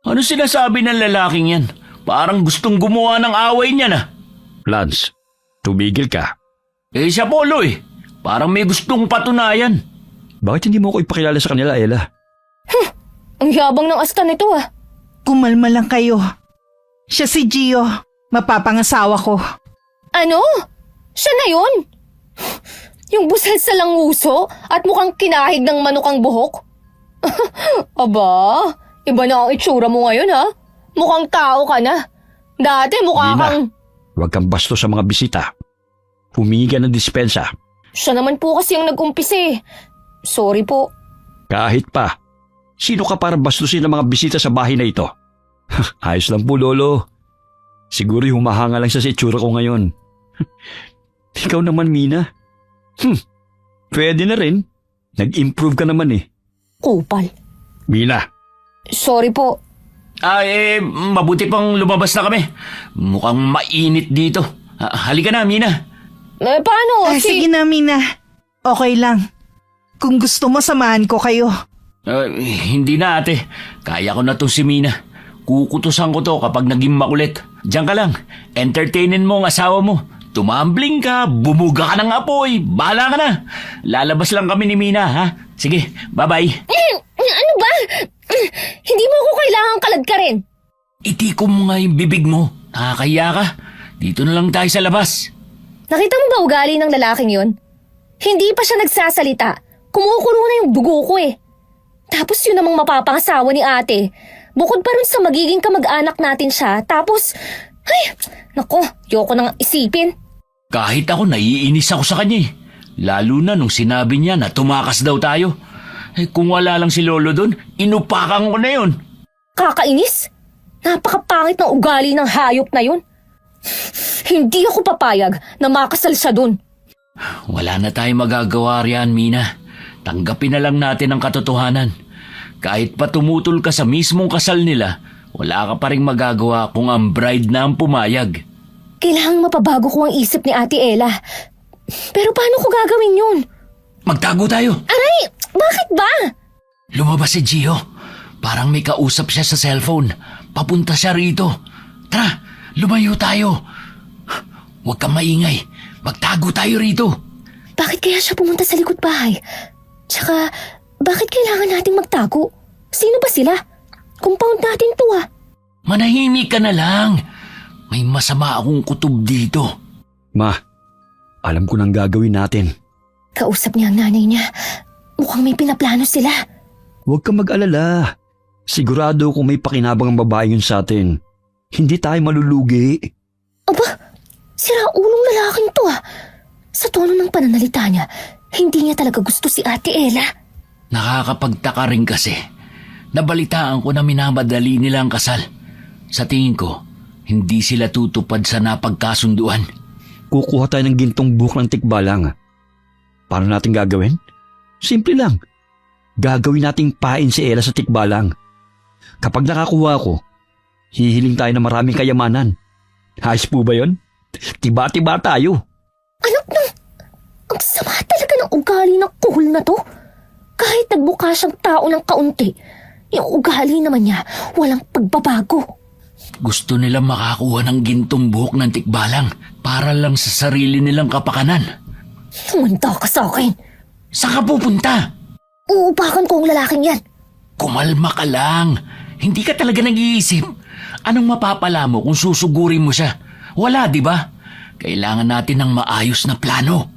Speaker 1: Ano sinasabi ng lalaking yan? Parang gustong gumawa ng away niya na.
Speaker 4: Lance, tumigil ka.
Speaker 1: Siya Polo Parang may gustong patunayan.
Speaker 4: Bakit hindi mo ko ipakilala sa kanila, Ella?
Speaker 2: Ang yabang ng asta nito ah.
Speaker 5: Kumalma lang kayo. Siya si Gio, mapapangasawa ko.
Speaker 2: Ano? Siya na yun? Yung busal sa languso at mukhang kinahig ng manukang buhok? Aba, iba na ang itsura mo ngayon ha? Mukhang tao ka na. Dati mukha
Speaker 4: Mina,
Speaker 2: kang...
Speaker 4: huwag kang bastos sa mga bisita. Humingi ka ng dispensa.
Speaker 2: Siya naman po kasi yung nag-umpisa eh. Sorry po.
Speaker 4: Kahit pa, sino ka para bastusin ng mga bisita sa bahay na ito? Ayos lang po, Lolo. Siguro humahanga lang sa itsura ko ngayon. Ikaw naman, Mina. Pwede na rin. Nag-improve ka naman eh.
Speaker 2: Kupal.
Speaker 4: Mina,
Speaker 2: Sorry po.
Speaker 1: Mabuti pang lumabas na kami. Mukhang mainit dito. Halika na, Mina.
Speaker 2: Paano?
Speaker 5: Sige na, Mina. Okay lang. Kung gusto mo, samahan ko kayo.
Speaker 1: Hindi na, ate. Kaya ko na tong si Mina. Kukutusan ko to kapag naging makulit. Diyan ka lang. Entertainin mo ang asawa mo. Tumambling ka, bumuga ka ng apoy. Bahala ka na. Lalabas lang kami ni Mina, ha? Sige, bye-bye.
Speaker 2: Ano ba? Hindi mo ako kailangang kalad ka rin.
Speaker 1: Itikom mo nga yung bibig mo. Nakakahiya ka. Dito na lang tayo sa labas.
Speaker 2: Nakita mo ba ugali ng lalaking yon? Hindi pa siya nagsasalita. Kumukulo na yung dugo ko eh. Tapos yun namang mapapangasawa ni ate. Bukod pa rin sa magiging kamag-anak natin siya. Tapos, ay, nako, yoko nang isipin.
Speaker 1: Kahit ako, naiinis ako sa kanya eh. Lalo na nung sinabi niya na tumakas daw tayo. Kung wala lang si Lolo doon, inupakan ko na yun.
Speaker 2: Kakainis? Napakapangit ng ugali ng hayop na yun. Hindi ako papayag na makasal siya dun.
Speaker 1: Wala na tayong magagawa riyan, Mina. Tanggapin na lang natin ang katotohanan. Kahit pa tumutol ka sa mismong kasal nila, wala ka pa rin magagawa kung ang bride na ang pumayag.
Speaker 2: Kailangang mapabago ko ang isip ni Ate Ella. Pero paano ko gagawin yun?
Speaker 1: Magtago tayo.
Speaker 2: Aray! Bakit ba?
Speaker 1: Lumabas si Gio. Parang may kausap siya sa cellphone. Papunta siya rito. Tara, lumayo tayo. Huwag kang maingay. Magtago tayo rito.
Speaker 2: Bakit kaya siya pumunta sa likod bahay? Tsaka, bakit kailangan nating magtago? Sino ba sila? Compound natin to ah.
Speaker 1: Manahimik ka na lang. May masama akong kutob dito.
Speaker 4: Ma, alam ko nang gagawin natin.
Speaker 2: Kausap niya ang nanay niya. Mukhang may pinaplano sila.
Speaker 4: Huwag kang mag-alala. Sigurado kung may pakinabang ang babae yun sa atin. Hindi tayo malulugi.
Speaker 2: Aba, sira ulong lalaking to ah. Sa tono ng pananalita niya, hindi niya talaga gusto si Ate Ella.
Speaker 1: Nakakapagtaka rin kasi. Nabalitaan ko na minamadali nila ang kasal. Sa tingin ko, hindi sila tutupad sa napagkasunduan.
Speaker 4: Kukuha tayo ng gintong buhok ng tikbalang. Paano natin gagawin? Simple lang. Gagawin nating pain si Ella sa tikbalang. Kapag nakakuha ko, hihiling tayo ng maraming kayamanan. Ayos po ba yun? Tiba-tiba tayo.
Speaker 2: Anak ng... Ang sama talaga ng ugali ng kuhol na to. Kahit nagbuka siyang tao ng kaunti, yung ugali naman niya walang pagbabago.
Speaker 1: Gusto nilang makakuha ng gintong buhok ng tikbalang para lang sa sarili nilang kapakanan.
Speaker 2: Tumanda ka sa akin.
Speaker 1: Saan ka pupunta?
Speaker 2: Uupakan ko ang lalaking yan.
Speaker 1: Kumalma ka lang. Hindi ka talaga nag-iisip. Anong mapapala mo kung susugurin mo siya? Wala, di ba? Kailangan natin ng maayos na plano.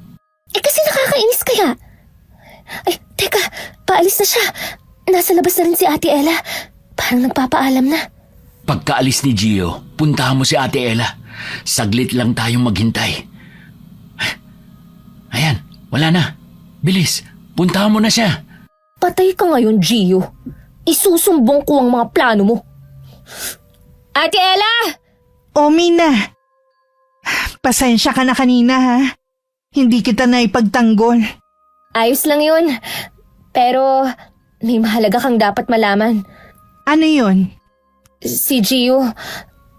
Speaker 2: Kasi nakakainis kaya. Ay, teka, paalis na siya. Nasa labas na rin si Ate Ella. Parang nagpapaalam na.
Speaker 1: Pagkaalis ni Gio, puntahan mo si Ate Ella. Saglit lang tayong maghintay. Ayan, wala na. Bilis, puntahan mo na siya.
Speaker 2: Patay ka ngayon, Gio. Isusumbong ko ang mga plano mo. Ate Ella!
Speaker 5: O, Mina. Pasensya ka na kanina ha. Hindi kita na ipagtanggol.
Speaker 2: Ayos lang yun. Pero may mahalaga kang dapat malaman.
Speaker 5: Ano yun?
Speaker 2: Si Gio,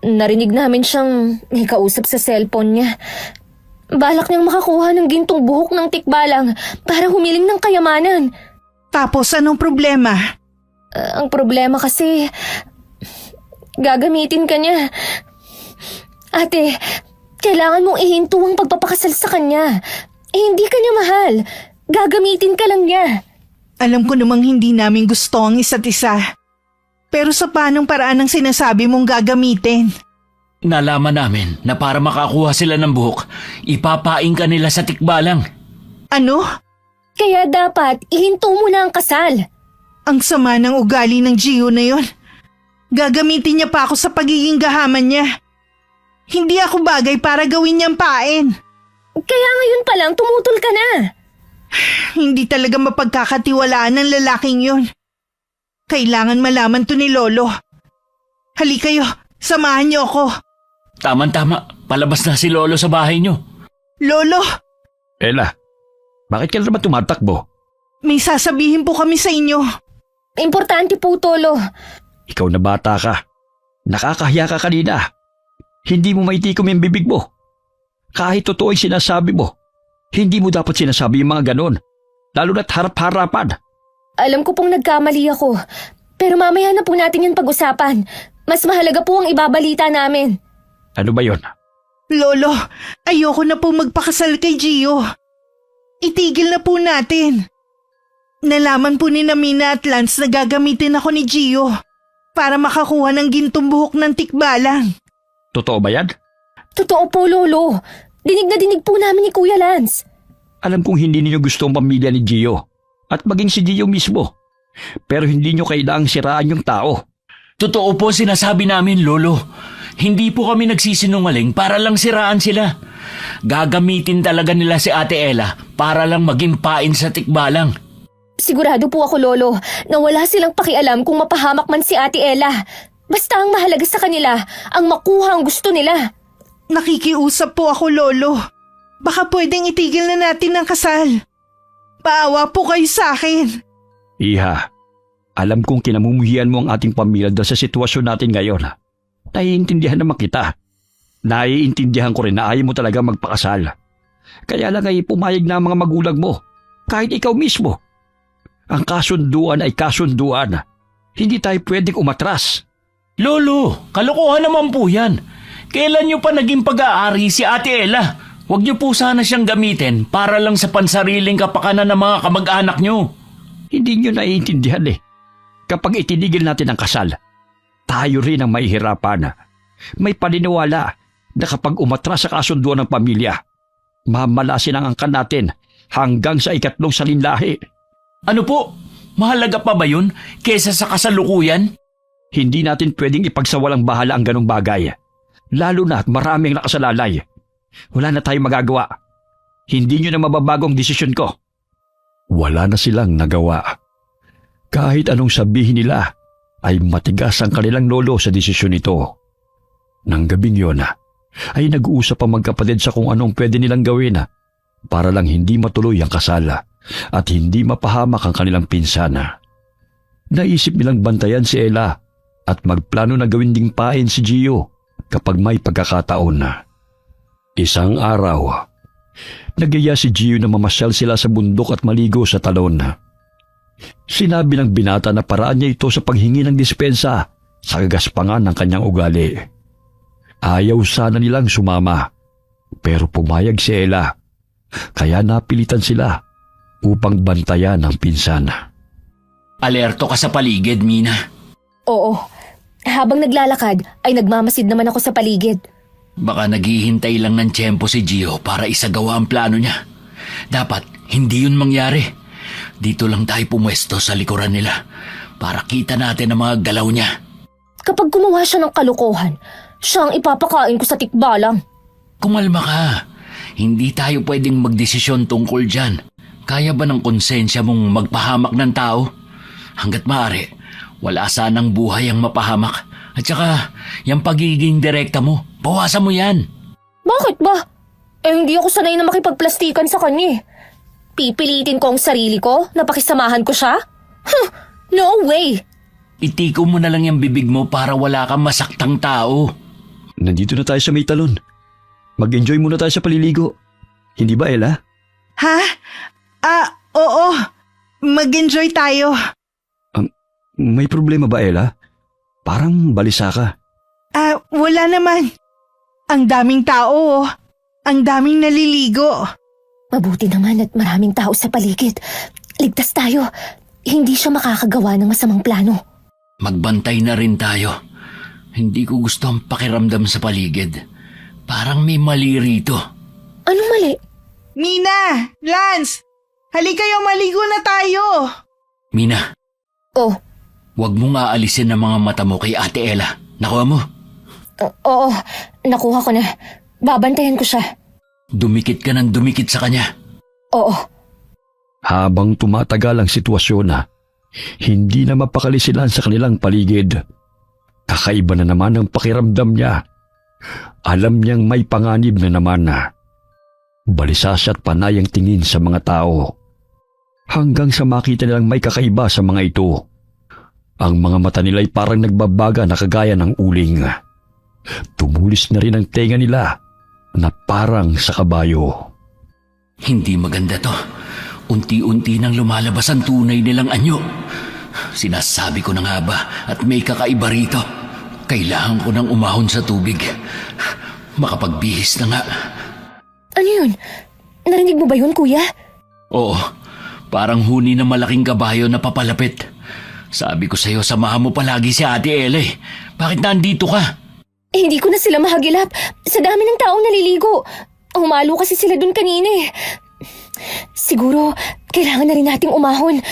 Speaker 2: narinig namin siyang may kausap sa cellphone niya. Balak niyang makakuha ng gintong buhok ng tikbalang para humiling ng kayamanan.
Speaker 5: Tapos anong problema?
Speaker 2: Ang problema kasi, gagamitin ka niya. Ate, kailangan mong ihinto ang pagpapakasal sa kanya. Hindi ka niya mahal. Gagamitin ka lang niya.
Speaker 5: Alam ko namang hindi namin gusto ang isa't isa. Pero sa paanong paraan ang sinasabi mong gagamitin?
Speaker 1: Nalaman namin na para makakuha sila ng buhok, ipapaing ka nila sa tikbalang.
Speaker 5: Ano?
Speaker 2: Kaya dapat ihinto mo na ang kasal.
Speaker 5: Ang sama ng ugali ng Gio na yon. Gagamitin niya pa ako sa pagiging gahaman niya. Hindi ako bagay para gawin niyang pain.
Speaker 2: Kaya ngayon pa lang tumutol ka na.
Speaker 5: Hindi talaga mapagkakatiwalaan ng lalaking yon. Kailangan malaman to ni Lolo. Halika kayo, samahan niyo ako.
Speaker 1: Tama-tama, palabas na si Lolo sa bahay nyo.
Speaker 5: Lolo,
Speaker 4: Ella, bakit ka na naman tumatakbo?
Speaker 5: may sasabihin po kami sa inyo.
Speaker 2: Importante po, Tolo.
Speaker 4: Ikaw na bata ka. Nakakahiya ka kanina. Hindi mo maitikom yung bibig mo. Kahit totoo ay sinasabi mo, hindi mo dapat sinasabi yung mga ganon. Lalo na't harap-harapan.
Speaker 2: Alam ko pong nagkamali ako. Pero mamaya na po natin yung pag-usapan. Mas mahalaga po ang ibabalita namin.
Speaker 4: Ano ba yon?
Speaker 5: Lolo, ayoko na po magpakasal kay Gio. Itigil na po natin. Nalaman po ni Mina at Lance na gagamitin ako ni Gio para makakuha ng gintong buhok ng tikbalang.
Speaker 4: Totoo ba yan?
Speaker 2: Totoo po, Lolo. Dinig na dinig po namin ni Kuya Lance.
Speaker 4: Alam kong hindi niyo gusto ang pamilya ni Gio at maging si Gio mismo. Pero hindi niyo kailangang siraan yung tao.
Speaker 1: Totoo po sinasabi namin, Lolo. Hindi po kami nagsisinungaling para lang siraan sila. Gagamitin talaga nila si Ate Ella para lang maging pain sa tikbalang.
Speaker 2: Sigurado po ako, Lolo, na wala silang pakialam kung mapahamak man si Ate Ella. Basta ang mahalaga sa kanila, ang makuha ang gusto nila.
Speaker 5: Nakikiusap po ako, Lolo. Baka pwedeng itigil na natin ang kasal. Paawa po kayo sa akin.
Speaker 4: Iha, alam kong kinamumuhian mo ang ating pamilya dahil sa sitwasyon natin ngayon. Naiintindihan naman kita. Naiintindihan ko rin na ayaw mo talaga magpakasal. Kaya lang ay pumayag na ang mga magulang mo, kahit ikaw mismo. Ang kasunduan ay kasunduan. Hindi tayo pwedeng umatras.
Speaker 1: Lolo, kalokohan naman po yan. Kailan nyo pa naging pag-aari si Ate Ella? Huwag nyo po sana siyang gamitin para lang sa pansariling kapakanan ng mga kamag-anak nyo.
Speaker 4: Hindi nyo naiintindihan eh. Kapag itinigil natin ang kasal, tayo rin ang mahihirapan. May paniniwala na kapag umatras sa kasunduan ng pamilya, mamalasin ang angkan natin hanggang sa ikatlong salinlahi.
Speaker 1: Ano po? Mahalaga pa ba yun kesa sa kasalukuyan?
Speaker 4: Hindi natin pwedeng ipagsawalang bahala ang ganong bagay. Lalo na at maraming nakasalalay. Wala na tayong magagawa. Hindi nyo na mababagong desisyon ko. Wala na silang nagawa. Kahit anong sabihin nila, ay matigas ang kanilang lolo sa desisyon nito. Nang gabing yon, ay nag-uusap ang magkapatid sa kung anong pwede nilang gawin para lang hindi matuloy ang kasal at hindi mapahamak ang kanilang pinsana. Naisip nilang bantayan si Ella at magplano na gawin ding pain si Gio kapag may pagkakataon. Isang araw, nagyaya si Gio na mamasyal sila sa bundok at maligo sa talon. Sinabi ng binata na paraan niya ito sa paghingi ng dispensa sa kagaspangan ng kanyang ugali. Ayaw sana nilang sumama, pero pumayag si Ella, kaya napilitan sila upang bantayan ang pinsana.
Speaker 1: Alerto ka sa paligid, Mina.
Speaker 2: Oo. Habang naglalakad, ay nagmamasid naman ako sa paligid.
Speaker 1: Baka naghihintay lang ng tiyempo si Gio para isagawa ang plano niya. Dapat hindi yun mangyari. Dito lang tayo pumwesto sa likuran nila para kita natin ang mga galaw niya.
Speaker 2: Kapag gumawa siya ng kalokohan, siya ang ipapakain ko sa tikbalang.
Speaker 1: Kumalma ka. Hindi tayo pwedeng magdesisyon tungkol dyan. Kaya ba ng konsensya mong magpahamak ng tao? Hanggat maaari, wala sanang buhay ang mapahamak. At saka, yung pagiging direkta mo, bawasan mo yan.
Speaker 2: Bakit ba? Hindi ako sanay na makipagplastikan sa kanya. Pipilitin ko ang sarili ko na pakisamahan ko siya? No way!
Speaker 1: Itiko mo na lang yung bibig mo para wala kang masaktang tao.
Speaker 4: Nandito na tayo sa may talon. Mag-enjoy muna tayo sa paliligo. Hindi ba, Ella?
Speaker 5: Ha? Oo. Mag-enjoy tayo.
Speaker 4: May problema ba, Ella? Parang balisa ka.
Speaker 5: Wala naman. Ang daming tao. Ang daming naliligo.
Speaker 2: Mabuti naman at maraming tao sa paligid. Ligtas tayo. Hindi siya makakagawa ng masamang plano.
Speaker 1: Magbantay na rin tayo. Hindi ko gusto ang pakiramdam sa paligid. Parang may mali rito.
Speaker 2: Anong mali?
Speaker 5: Mina! Lance! Halika kayo, maligo na tayo!
Speaker 1: Mina,
Speaker 2: Oh,
Speaker 1: huwag mong aalisin ang mga mata mo kay Ate Ella. Nakuha mo?
Speaker 2: oo. Nakuha ko na. Babantayan ko siya.
Speaker 1: Dumikit ka ng dumikit sa kanya.
Speaker 2: Oo.
Speaker 4: Habang tumatagal ang sitwasyon hindi na mapakali sila sa kanilang paligid. Kakaiba na naman ang pakiramdam niya. Alam niyang may panganib na naman Balisas at panay ang tingin sa mga tao. Hanggang sa makita nilang may kakaiba sa mga ito. Ang mga mata nila ay parang nagbabaga na kagaya ng uling. Tumulis na rin ang tenga nila na parang sa kabayo.
Speaker 1: Hindi maganda to. Unti-unti nang lumalabas ang tunay nilang anyo. Sinasabi ko na nga ba at may kakaiba rito. Kailangan ko nang umahon sa tubig. Makapagbihis na nga.
Speaker 2: Ano yun? Narinig mo ba yun, kuya?
Speaker 1: Oo, parang huni ng malaking kabayo na papalapit. Sabi ko sa'yo, samahan mo palagi si Ate Ella eh. Bakit nandito ka?
Speaker 2: Hindi ko na sila mahagilap. Sa dami ng taong naliligo. Humalo kasi sila dun kanina eh. Siguro, kailangan na rin nating umahon.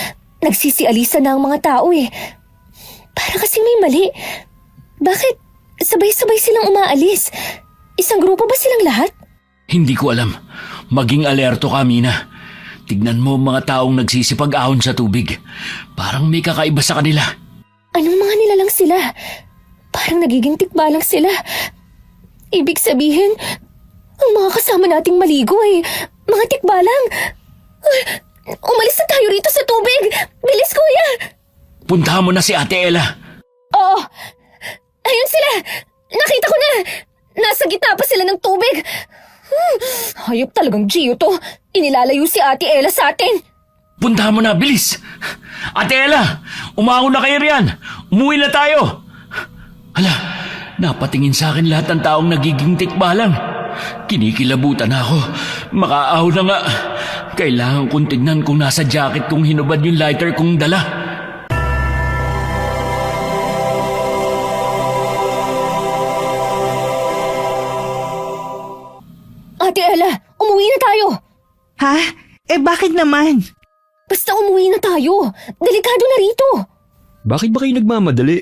Speaker 2: Nagsisialisa na ang mga tao eh. Para kasing may mali. Bakit sabay-sabay silang umaalis? Isang grupo ba silang lahat?
Speaker 1: Hindi ko alam. Maging alerto ka, Mina. Tignan mo ang mga taong nagsisipag-ahon sa tubig. Parang may kakaiba sa kanila.
Speaker 2: Anong mga nilalang sila? Parang nagiging tikbalang sila. Ibig sabihin, ang mga kasama nating maligo ay mga tikbalang. Uy, umalis na tayo rito sa tubig! Bilis, kuya!
Speaker 1: Puntahan mo na si Ate Ella.
Speaker 2: Oo! Ayun sila! Nakita ko na! Nasa gitna pa sila ng tubig! Hayop talagang Gio to. Inilalayo si Ate Ella sa atin.
Speaker 1: Puntahan mo na, bilis! Ate Ella, umahon na kayo riyan. Umuwi na tayo. Hala, napatingin sa akin lahat ng taong nagiging tikbalang. Kinikilabutan na ako. Makaahon na nga. Kailangan kong tignan kung nasa jacket kong hinubad yung lighter kong dala.
Speaker 2: Ate Ella, umuwi na tayo.
Speaker 5: Ha? Eh bakit naman?
Speaker 2: Basta umuwi na tayo. Delikado na rito.
Speaker 4: Bakit ba kayo nagmamadali?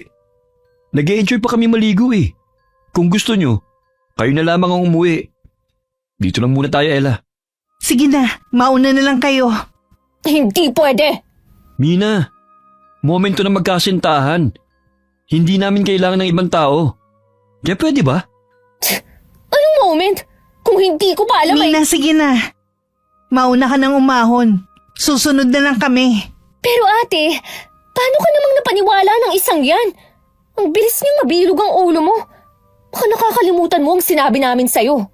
Speaker 4: Nag-e-enjoy pa kami maligo eh. Kung gusto nyo, kayo na lamang ang umuwi. Dito lang muna tayo, Ella.
Speaker 5: Sige na, mauna na lang kayo.
Speaker 2: Hindi pwede.
Speaker 4: Mina, momento na magkasintahan. Hindi namin kailangan ng ibang tao. Kaya pwede ba?
Speaker 2: Anong moment? Kung hindi ko pa alam
Speaker 5: Mina, sige na. Mauna ka nang umahon. Susunod na lang kami.
Speaker 2: Pero ate, paano ka namang napaniwala ng isang yan? Ang bilis niyang mabilog ang ulo mo. Baka nakakalimutan mo ang sinabi namin sa'yo.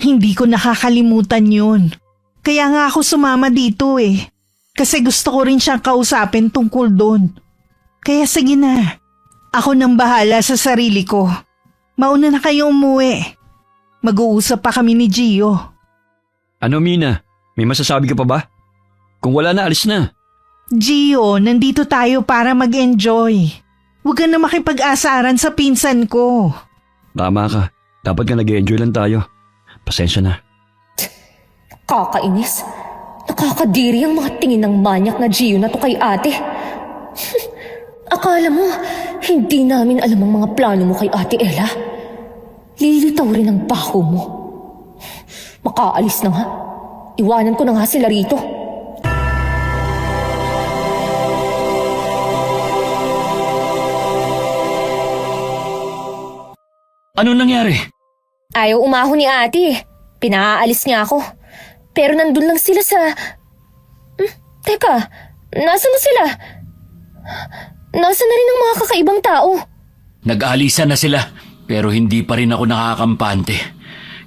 Speaker 5: Hindi ko nakakalimutan yun. Kaya nga ako sumama dito eh. Kasi gusto ko rin siyang kausapin tungkol doon. Kaya sige na. Ako nang bahala sa sarili ko. Mauna na kayo umuwi. Mag-uusap pa kami ni Gio.
Speaker 4: Ano, Mina? May masasabi ka pa ba? Kung wala na, alis na.
Speaker 5: Gio, nandito tayo para mag-enjoy. Huwag ka na makipag-asaran sa pinsan ko.
Speaker 4: Tama ka. Dapat nga nag-enjoy lang tayo. Pasensya na.
Speaker 2: Kakainis. Nakakadiri ang mga tingin ng manyak na Gio na to kay ate. Akala mo, hindi namin alam ang mga plano mo kay Ate Ella? Lilitaw rin ang bako mo. Makaalis na nga. Iwanan ko na nga sila rito.
Speaker 1: Ano nangyari?
Speaker 2: Ayaw umahon ni ate. Pinaalis niya ako. Pero nandun lang sila sa... Teka, nasan na sila? Nasaan na rin ang mga kakaibang tao?
Speaker 1: Nag-alisa na sila, pero hindi pa rin ako nakakampante.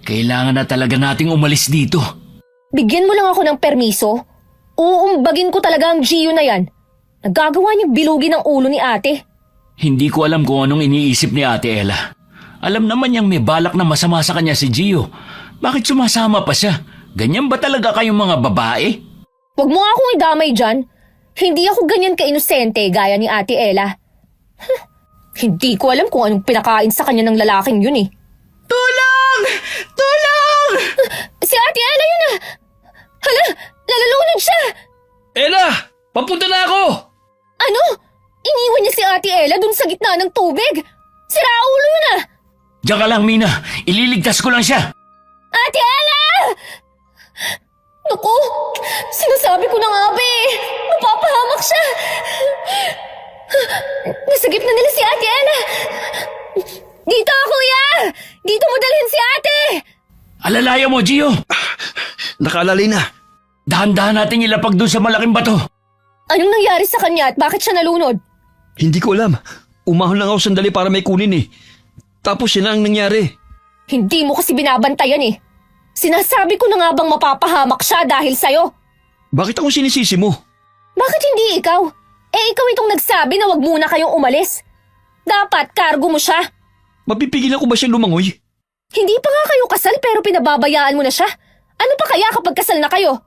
Speaker 1: Kailangan na talaga nating umalis dito.
Speaker 2: Bigyan mo lang ako ng permiso. Uumbagin ko talaga ang Gio na yan. Nagagawa niyang bilugin ang ulo ni ate.
Speaker 1: Hindi ko alam kung anong iniisip ni Ate Ella. Alam naman niyang may balak na masama sa kanya si Gio. Bakit sumasama pa siya? Ganyan ba talaga kayong mga babae?
Speaker 2: Huwag mo nga akong idamay dyan. Hindi ako ganyan ka-inosente gaya ni Ate Ella. Hindi ko alam kung anong pinakain sa kanya ng lalaking yun eh.
Speaker 5: Tulong! Tulong!
Speaker 2: Si Ate Ella yun ah! Hala, nalalunod siya!
Speaker 4: Ella! Papunta na ako!
Speaker 2: Ano? Iniwan niya si Ate Ella dun sa gitna ng tubig? Sira ulo yun ah!
Speaker 1: Diyan ka lang, Mina. Ililigtas ko lang siya.
Speaker 2: Ate Ella! Naku, sinasabi ko na nga ba eh. Mapapahamak siya. Nasagip na nila si Ate Ella. Dito, kuya! Dito mo dalhin si ate!
Speaker 1: Alalaya mo, Gio.
Speaker 4: Nakaalali na.
Speaker 1: Dahan-dahan nating ilapag doon sa malaking bato.
Speaker 2: Anong nangyari sa kanya at bakit siya nalunod?
Speaker 4: Hindi ko alam. Umahon lang ako sandali para may kunin eh. Tapos yun ang nangyari.
Speaker 2: Hindi mo kasi binabantayan eh. Sinasabi ko na nga bang mapapahamak siya dahil sa'yo.
Speaker 4: Bakit ako sinisisi mo?
Speaker 2: Bakit hindi ikaw? Eh ikaw itong nagsabi na wag muna kayong umalis. Dapat kargo mo siya.
Speaker 4: Mapipigilan ko ba siyang lumangoy?
Speaker 2: Hindi pa nga kayo kasal pero pinababayaan mo na siya. Ano pa kaya kapag kasal na kayo?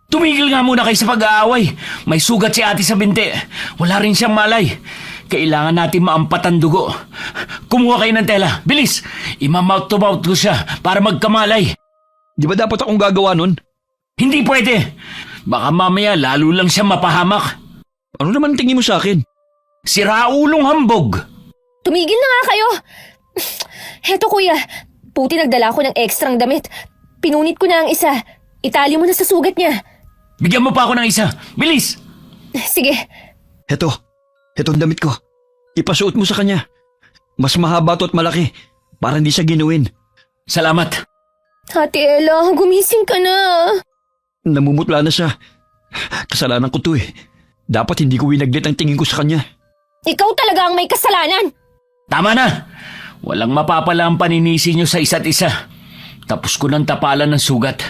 Speaker 1: Tumigil nga muna kayo sa pag-aaway. May sugat si ate sa binti. Wala rin siyang malay. Kailangan natin maampat ang dugo. Kumuha kayo ng tela. Bilis! Imamouth to mouth ko siya para magkamalay.
Speaker 4: Di ba dapat akong gagawa nun?
Speaker 1: Hindi pwede. Baka mamaya lalo lang siya mapahamak.
Speaker 4: Ano naman ang tingin mo sa akin?
Speaker 1: Si Raulong hambog.
Speaker 2: Tumigil na nga kayo. Heto kuya, puti nagdala ko ng ekstrang damit. Pinunit ko na ang isa. Itali mo na sa sugat niya.
Speaker 1: Bigyan mo pa ako ng isa. Bilis!
Speaker 2: Sige,
Speaker 4: Heto ang damit ko. Ipasuot mo sa kanya. Mas mahaba to at malaki para hindi siya ginuin.
Speaker 1: Salamat.
Speaker 2: Ate Ella, gumising ka na.
Speaker 4: Namumutla na siya. Kasalanan ko to eh. Dapat hindi ko winaglit ang tingin ko sa kanya.
Speaker 2: Ikaw talaga ang may kasalanan.
Speaker 1: Tama na! Walang mapapala ang paninisi niyo sa isa't isa. Tapos ko ng tapalan ng sugat.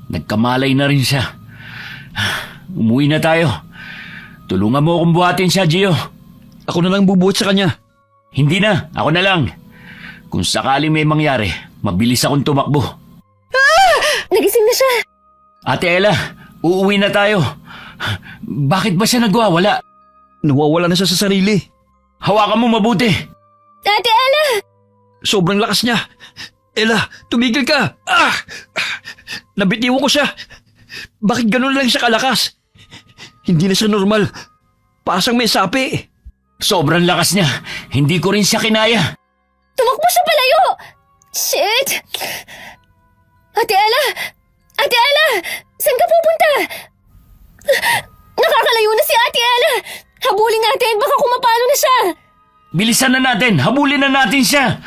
Speaker 1: Nagkamalay na rin siya. Umuwi na tayo. Tulungan mo akong buhatin siya, Gio.
Speaker 4: Ako na lang bubuhat sa kanya.
Speaker 1: Hindi na, ako na lang. Kung sakali may mangyari, mabilis akong tumakbo.
Speaker 2: Nagising na siya.
Speaker 1: Ate Ella, uuwi na tayo. Bakit ba siya nagwawala?
Speaker 4: Nawawala na siya sa sarili.
Speaker 1: Hawakan mo mabuti.
Speaker 2: Ate Ella!
Speaker 4: Sobrang lakas niya. Ella, tumigil ka! Nabitiwan ko siya. Bakit ganun lang siya kalakas? Hindi na siya normal. Pasang may sapi.
Speaker 1: Sobrang lakas niya. Hindi ko rin siya kinaya.
Speaker 2: Tumakbo siya palayo! Shit! Ate Ella! Ate Ella! Saan ka pupunta? Nakakalayo na si Ate Ella! Habulin natin, baka kumapalo na siya!
Speaker 1: Bilisan na natin. Habulin na natin siya.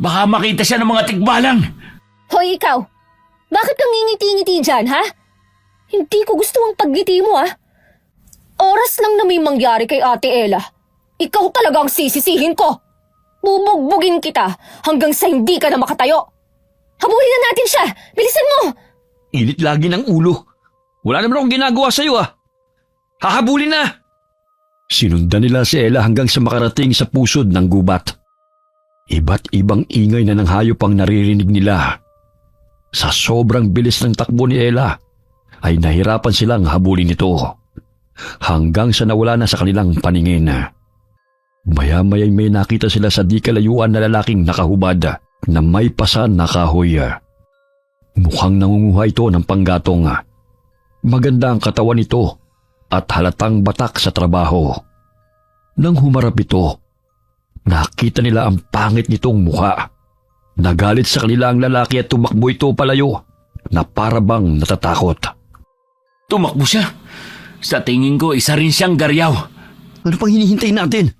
Speaker 1: Baka makita siya ng mga tikbalang.
Speaker 2: Hoy ikaw! Bakit kang ngingiti-ngiti dyan, ha? Hindi ko gusto ang paggiti mo, ha? Oras lang na may mangyari kay Ate Ella. Ikaw talaga ang sisisihin ko. Bubugbugin kita hanggang sa hindi ka na makatayo. Habulin na natin siya! Bilisan mo!
Speaker 4: Init lagi ng ulo. Wala naman akong ginagawa sa'yo ah. Hahabulin na! Sinundan nila si Ella hanggang sa makarating sa pusod ng gubat. Iba't ibang ingay na ng hayop ang naririnig nila. Sa sobrang bilis ng takbo ni Ella, ay nahirapan silang habulin ito. Hanggang sa nawala na sa kanilang paningin. Maya-maya'y may nakita sila sa di kalayuan na lalaking nakahubad na may pasan na kahoy. Mukhang nangunguha ito ng panggatong. Maganda ang katawan nito at halatang batak sa trabaho. Nang humarap ito, nakita nila ang pangit nitong mukha. Nagalit sa kanila ang lalaki at tumakbo ito palayo na parabang natatakot.
Speaker 1: Tumakbo siya. Sa tingin ko, isa rin siyang garyaw.
Speaker 4: Ano pang hinihintay natin?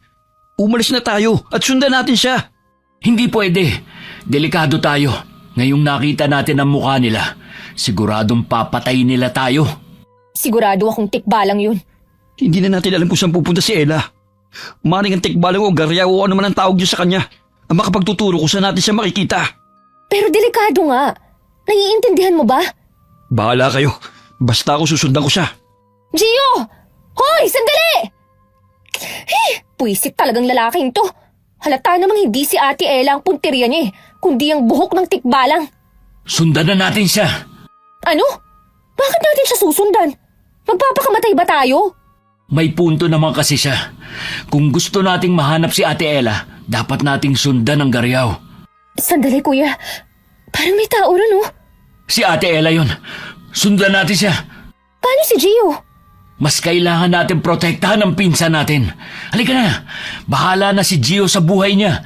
Speaker 4: Umalis na tayo at sundan natin siya.
Speaker 1: Hindi pwede. Delikado tayo. Ngayong nakita natin ang mukha nila, siguradong papatay nila tayo.
Speaker 2: Sigurado akong tikbalang yun.
Speaker 4: Hindi na natin alam kung saan pupunta si Ella. Maring ang tikbalang o garyaw o ano man ang tawag niyo sa kanya ang makapagtuturo kung saan natin siya makikita.
Speaker 2: Pero delikado nga. Naiintindihan mo ba?
Speaker 4: Bahala kayo. Basta ako susundan ko siya.
Speaker 2: Gio! Hoy! Sandali! Puisit talagang lalaking to. Halata namang hindi si Ate Ella ang punteriya niya kundi ang buhok ng tikbalang.
Speaker 1: Sundan na natin siya.
Speaker 2: Ano? Bakit natin siya susundan? Magpapakamatay ba tayo?
Speaker 1: May punto naman kasi siya. Kung gusto nating mahanap si Ate Ella, dapat nating sundan ang Garyaw.
Speaker 2: Sandali, kuya. Parang may tao ron, oh.
Speaker 1: Si Ate Ella yun. Sundan natin siya.
Speaker 2: Paano si Gio?
Speaker 1: Mas kailangan natin protektahan ang pinsan natin. Halika na. Bahala na si Gio sa buhay niya.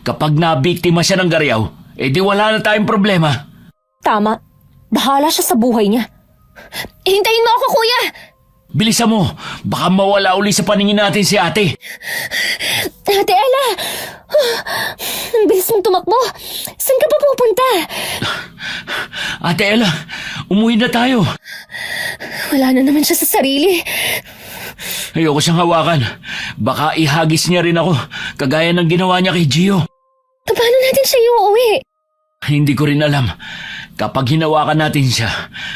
Speaker 1: Kapag nabiktima siya ng Garyaw, edi wala na tayong problema.
Speaker 2: Tama. Bahala siya sa buhay niya. Hintayin mo ako, kuya!
Speaker 1: Bilisan mo. Baka mawala uli sa paningin natin si ate.
Speaker 2: Ate Ella! Ang bilis mong tumakbo. Saan ka pa pupunta?
Speaker 1: Ate Ella, umuwi na tayo.
Speaker 2: Wala na naman siya sa sarili.
Speaker 1: Ayoko siyang hawakan. Baka ihagis niya rin ako, kagaya ng ginawa niya kay Gio.
Speaker 2: Paano natin siya iuuwi?
Speaker 1: Hindi ko rin alam. Kapag hinawakan natin siya,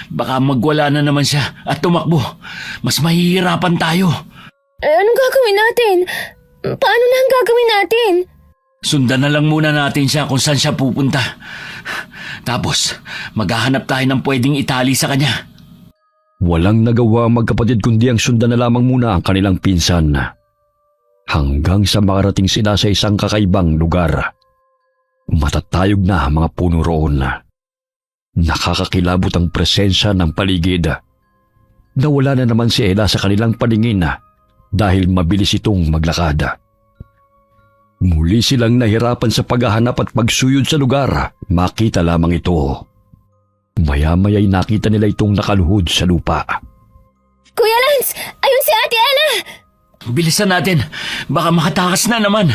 Speaker 1: baka magwala na naman siya at tumakbo. Mas mahihirapan tayo.
Speaker 2: Anong gagawin natin? Paano na ang gagawin natin?
Speaker 1: Sundan na lang muna natin siya kung saan siya pupunta. Tapos, maghahanap tayo ng pwedeng itali sa kanya.
Speaker 4: Walang nagawa ang magkapatid kundi ang sundan na lamang muna ang kanilang pinsan. Hanggang sa makarating sila sa isang kakaibang lugar. Matatayog na ang mga puno roon. Nakakakilabot ang presensya ng paligid. Nawala na naman si Ella sa kanilang paningin dahil mabilis itong maglakad. Muli silang nahirapan sa paghahanap at pagsuyod sa lugar. Makita lamang ito. Maya-maya'y nakita nila itong nakaluhod sa lupa.
Speaker 2: Kuya Lance! Ayun si Ate Ella!
Speaker 1: Bilisan natin. Baka makatakas na naman.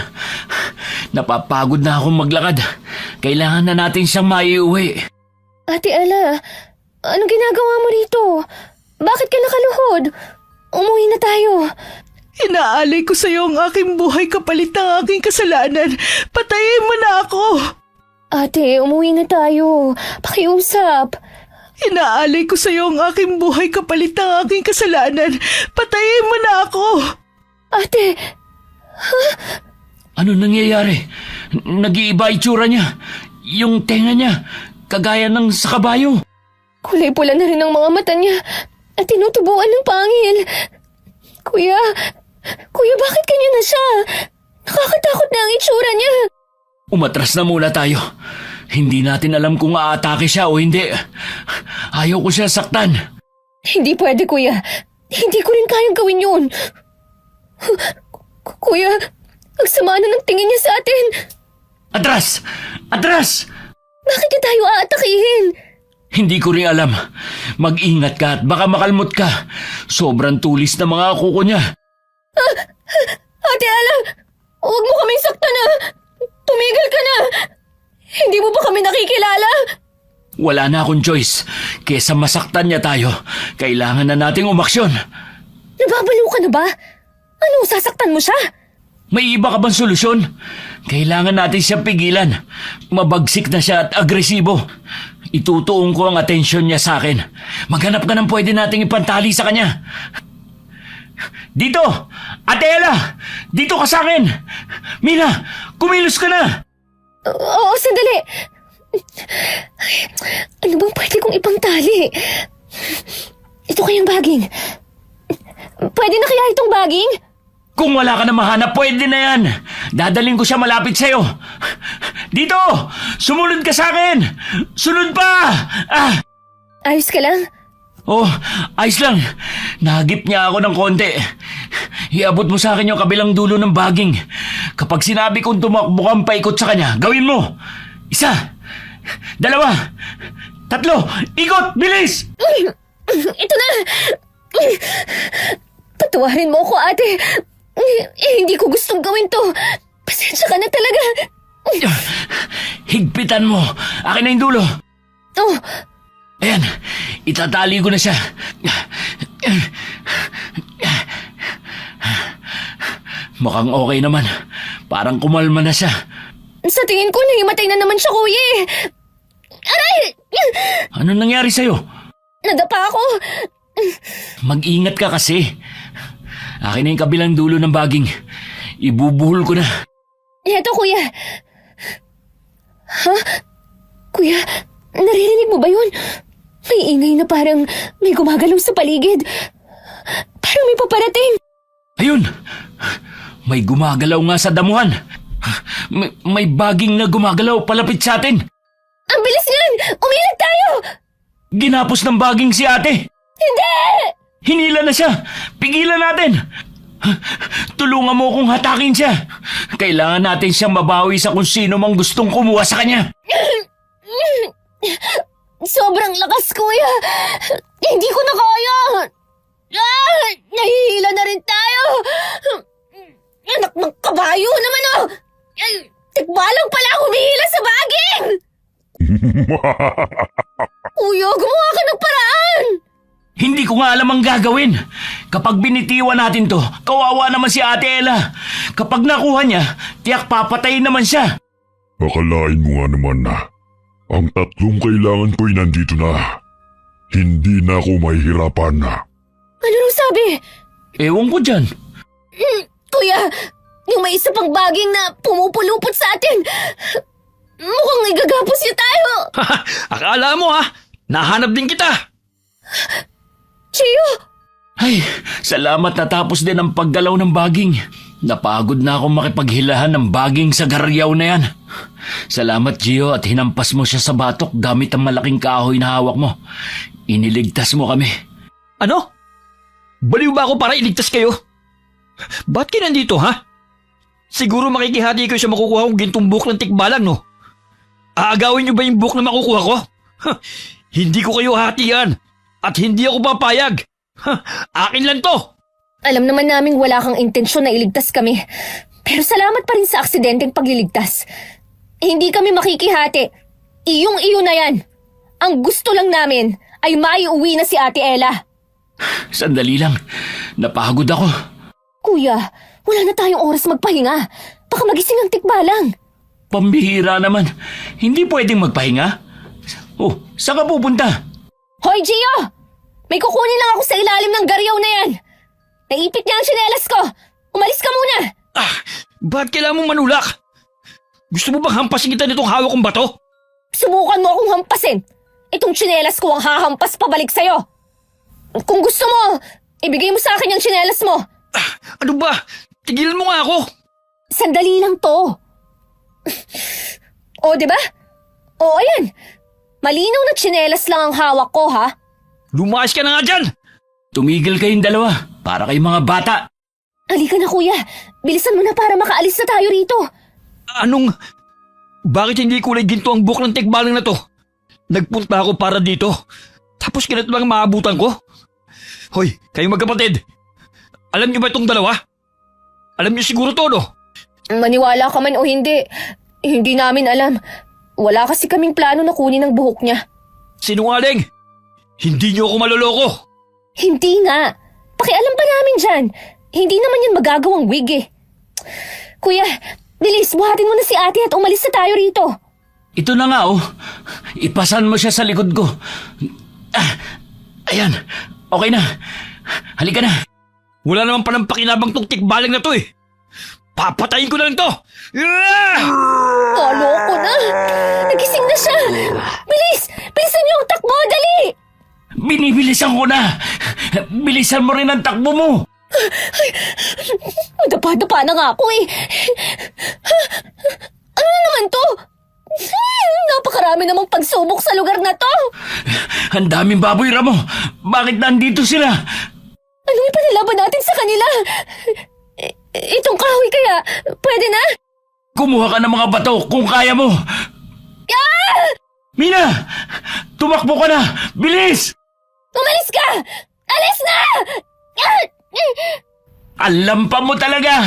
Speaker 1: Napapagod na akong maglakad. Kailangan na natin siyang maiuwi.
Speaker 2: Ate Ella, anong ginagawa mo rito? Bakit ka nakaluhod? Umuwi na tayo.
Speaker 5: Inaalay ko sa iyo ang aking buhay kapalit ng aking kasalanan. Patayin mo na ako.
Speaker 2: Ate, umuwi na tayo. Pakiusap.
Speaker 5: Inaalay ko sa iyo ang aking buhay kapalit ng aking kasalanan. Patayin mo na ako.
Speaker 2: Ate,
Speaker 1: Ano nangyayari? Nag-iiba itsura niya. Yung tenga niya, kagaya ng sa kabayo.
Speaker 2: kulay pula na rin ang mga mata niya at tinutubuan ng pangil. Kuya, bakit kanya na siya? Nakakatakot na ang itsura niya.
Speaker 1: Umatras na muna tayo. Hindi natin alam kung aatake siya o hindi. Ayaw ko siya saktan.
Speaker 2: Hindi pwede, kuya. Hindi ko rin kayang gawin yun. Kuya, ang sama na ng tingin niya sa atin.
Speaker 1: Atras! Atras!
Speaker 2: Bakit niya tayo aatakihin?
Speaker 1: Hindi ko rin alam. Mag-ingat ka at baka makalmot ka. Sobrang tulis na mga kuko niya.
Speaker 2: Ate Ella, huwag mo kaming saktan na. Tumigil ka na. Hindi mo ba kami nakikilala?
Speaker 1: Wala na akong choice. Kesa masaktan niya tayo, kailangan na nating umaksyon.
Speaker 2: Nababaliw ka na ba? Ano, sasaktan mo siya?
Speaker 1: May iba ka bang solusyon? Kailangan natin siyang pigilan. Mabagsik na siya at agresibo. Itutuong ko ang atensyon niya sa akin. Maghanap ka ng pwede nating ipantali sa kanya. Dito! Ate Ella! Dito ka sa akin! Mina! Kumilos ka na!
Speaker 2: Oo, sandali. Ano bang pwede kong ipangtali? Ito kayang baging. Pwede na kaya itong baging?
Speaker 1: Kung wala ka na mahanap, pwede na yan. Dadaling ko siya malapit sa'yo. Dito! Sumunod ka sa akin! Sunod pa!
Speaker 2: Ayos ka lang?
Speaker 1: Oh, ayos lang. Nahagip niya ako ng konti. Iabot mo sa akin yung kabilang dulo ng baging. Kapag sinabi kong tumakbo kang paikot sa kanya, gawin mo. 1, 2, 3, ikot! Bilis!
Speaker 2: Ito na! Patawarin mo ako, ate. Hindi ko gustong gawin to. Pasensya ka na talaga.
Speaker 1: Higpitan mo. Akin na yung dulo.
Speaker 2: Oh,
Speaker 1: Ayan, itatali ko na siya. Mukhang okay naman. Parang kumalma na siya.
Speaker 2: sa tingin ko nahimatay na naman siya, kuya. Aray!
Speaker 1: Ano nangyari sa'yo?
Speaker 2: Nadapa ako.
Speaker 1: Mag-ingat ka kasi. Akin na yung kabilang dulo ng baging. Ibubuhol ko na.
Speaker 2: Eto, kuya. Ha? Kuya, naririnig mo ba yun? May ingay na parang may gumagalaw sa paligid. Parang may paparating.
Speaker 1: Ayun! May gumagalaw nga sa damuhan. May baging na gumagalaw palapit sa atin.
Speaker 2: Ang bilis niyan! Umilag tayo!
Speaker 1: Ginapos ng baging si ate.
Speaker 2: Hindi!
Speaker 1: Hinila na siya. Pigilan natin. Tulungan mo kong hatakin siya. Kailangan natin siyang mabawi sa kung sino mang gustong kumuha sa kanya.
Speaker 2: Sobrang lakas, kuya! Hindi ko na kaya! Nahihila na rin tayo! Anak ng kabayo naman, oh! Tikbalang pala humihila sa baging! Kuya, gumawa ka ng paraan!
Speaker 1: Hindi ko nga alam ang gagawin. Kapag binitiwan natin to, kawawa naman si Ate Ella. Kapag nakuha niya, tiyak papatayin naman siya.
Speaker 6: Akalain mo nga naman na ang tatlong kailangan ko'y nandito na. Hindi na ako mahihirapan na.
Speaker 2: Ano nung sabi?
Speaker 1: Ewan ko dyan.
Speaker 2: Kuya, yung may isa pang baging na pumupulupot sa atin. Mukhang igagapos niya tayo.
Speaker 4: Akala mo ha? Nahanap din kita.
Speaker 2: Chio!
Speaker 1: Ay, salamat natapos din ang paggalaw ng baging. Napagod na akong makipaghilahan ng baging sa garyaw na yan. Salamat, Gio, at hinampas mo siya sa batok gamit ang malaking kahoy na hawak mo. Iniligtas mo kami.
Speaker 4: Ano? Baliw ba ako para iligtas kayo? Ba't kayo nandito, ha? Siguro makikihati kayo sa makukuha kong gintong buhok ng tikbalang, no? Aagawin niyo ba yung buhok na makukuha ko? Hindi ko kayo hatian at hindi ako papayag. Akin lang to.
Speaker 2: Alam naman naming wala kang intensyon na iligtas kami. Pero salamat pa rin sa aksidenteng pagliligtas. Hindi kami makikihati. Iyong-iyo na yan. Ang gusto lang namin ay maiuwi na si Ate Ella.
Speaker 1: Sandali lang. Napagod ako.
Speaker 2: Kuya, wala na tayong oras magpahinga. Baka magising ang tikbalang.
Speaker 1: Pambihira naman. Hindi pwedeng magpahinga. Oh, saan ka pupunta?
Speaker 2: Hoy, Gio! May kukunin lang ako sa ilalim ng garyaw na yan. Naipit niya ang tsinelas ko. Umalis ka muna.
Speaker 4: Ba't kailangan mong manulak? Gusto mo bang hampasin kita nitong hawak kong bato?
Speaker 2: Subukan mo akong hampasin. Itong tsinelas ko ang hahampas pabalik sa'yo. Kung gusto mo, ibigay mo sa akin yung tsinelas mo.
Speaker 4: Ano ba? Tigilan mo nga ako.
Speaker 2: Sandali lang to. O, diba? O, ayan. Malinaw na tsinelas lang ang hawak ko, ha?
Speaker 4: Lumayas ka na nga dyan!
Speaker 1: Tumigil kayong dalawa. Para kayong mga bata.
Speaker 2: Halika na, kuya. Bilisan mo na para makaalis na tayo rito.
Speaker 4: Anong... Bakit hindi kulay ginto ang buhok ng tikbalang na to? Nagpunta ako para dito. Tapos ganito lang maabutan ko? Hoy, kayong magkapatid. Alam niyo ba itong dalawa? Alam niyo siguro to, no?
Speaker 2: Maniwala ka man o hindi, hindi namin alam. Wala kasi kaming plano na kunin ang buhok niya.
Speaker 4: Sinungaling! Hindi niyo ako maloloko!
Speaker 2: Hindi nga. Pakialam pa namin dyan. Hindi naman yan magagawang wig eh. Kuya, bilis, buhatin mo na si ate at umalis na tayo rito.
Speaker 1: Ito na nga, oh. Ipasan mo siya sa likod ko. Ayan. Okay na. Halika na.
Speaker 4: Wala naman palang pakinabang tong tikbalang na to eh. Papatayin ko na lang to!
Speaker 2: Kaloko na. Nagising na siya. Bilis! Bilisan niyo ang takbo, dali!
Speaker 1: Binibilisan ko na. Bilisan mo rin ang takbo mo.
Speaker 2: Dapa-dapa na nga ako eh. Ano na naman to? Napakarami namang pagsubok sa lugar na to.
Speaker 1: Ang daming baboy, Ramo. Bakit nandito sila?
Speaker 2: Anong ipanilaban natin sa kanila? Itong kahoy kaya, pwede na?
Speaker 1: Kumuha ka ng mga bato kung kaya mo. Mina! Tumakbo ka na! Bilis!
Speaker 2: Umalis ka! Alis na!
Speaker 1: Alam pa mo talaga!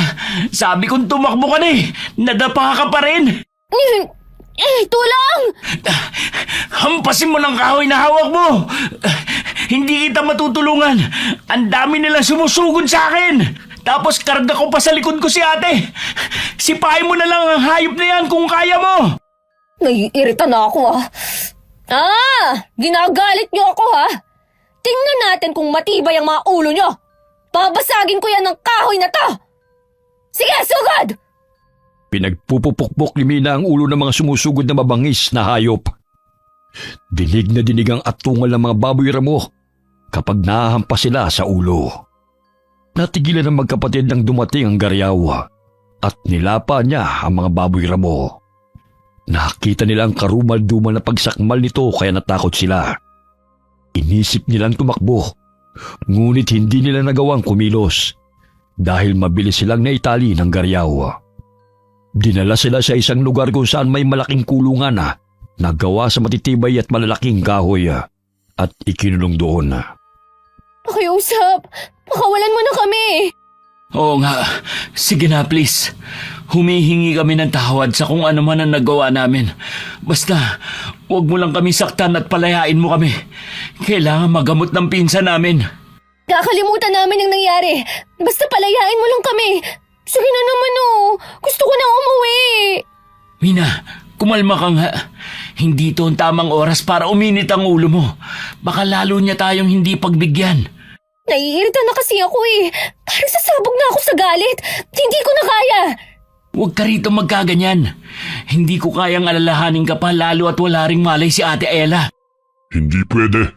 Speaker 1: Sabi kong tumakbo ka na eh! Nadapa ka pa rin!
Speaker 2: Tulong!
Speaker 1: Hampasin mo ng kahoy na hawak mo! Hindi kita matutulungan! Ang dami nilang sumusugod sa akin! Tapos karga ko pa sa likod ko si ate! Sipahin mo na lang ang hayop na yan kung kaya mo!
Speaker 2: Naiirita na ako ginagalit niyo ako ha? Tingnan natin kung matibay ang mga ulo niyo! Babasagin ko yan ng kahoy na to! Sige, sugod!
Speaker 4: Pinagpupupukpok ni Mina ang ulo ng mga sumusugod na mabangis na hayop. Dinig na dinig ang atungal ng mga baboy Ramo kapag nahahampas sila sa ulo. Natigilan ng magkapatid nang dumating ang garyaw at nilapa niya ang mga baboy ramo. Nakita nila ang karumal-dumal na pagsakmal nito kaya natakot sila. Inisip nilang tumakbo, ngunit hindi nila nagawang kumilos dahil mabilis silang naitali ng garyaw. Dinala sila sa isang lugar kung saan may malaking kulungan na gawa sa matitibay at malalaking kahoy at ikinulong doon.
Speaker 2: Pakiusap, pakawalan mo na kami.
Speaker 1: Oo nga, sige na please. Humihingi kami ng tawad sa kung ano man ang nagawa namin. Basta, huwag mo lang kami saktan at palayain mo kami. Kailangan magamot ng pinsan namin.
Speaker 2: Kakalimutan namin ang nangyari. Basta palayain mo lang kami. Sige na naman oh. Gusto ko na umuwi.
Speaker 1: Mina, kumalma ka nga. Hindi ito ang tamang oras para uminit ang ulo mo. Baka lalo niya tayong hindi pagbigyan.
Speaker 2: Naiirita na kasi ako eh. Parang sasabog na ako sa galit. Hindi ko na kaya.
Speaker 1: Huwag ka rito magkaganyan. Hindi ko kayang alalahanin ka pa lalo at wala ring malay si Ate Ella.
Speaker 6: Hindi pwede.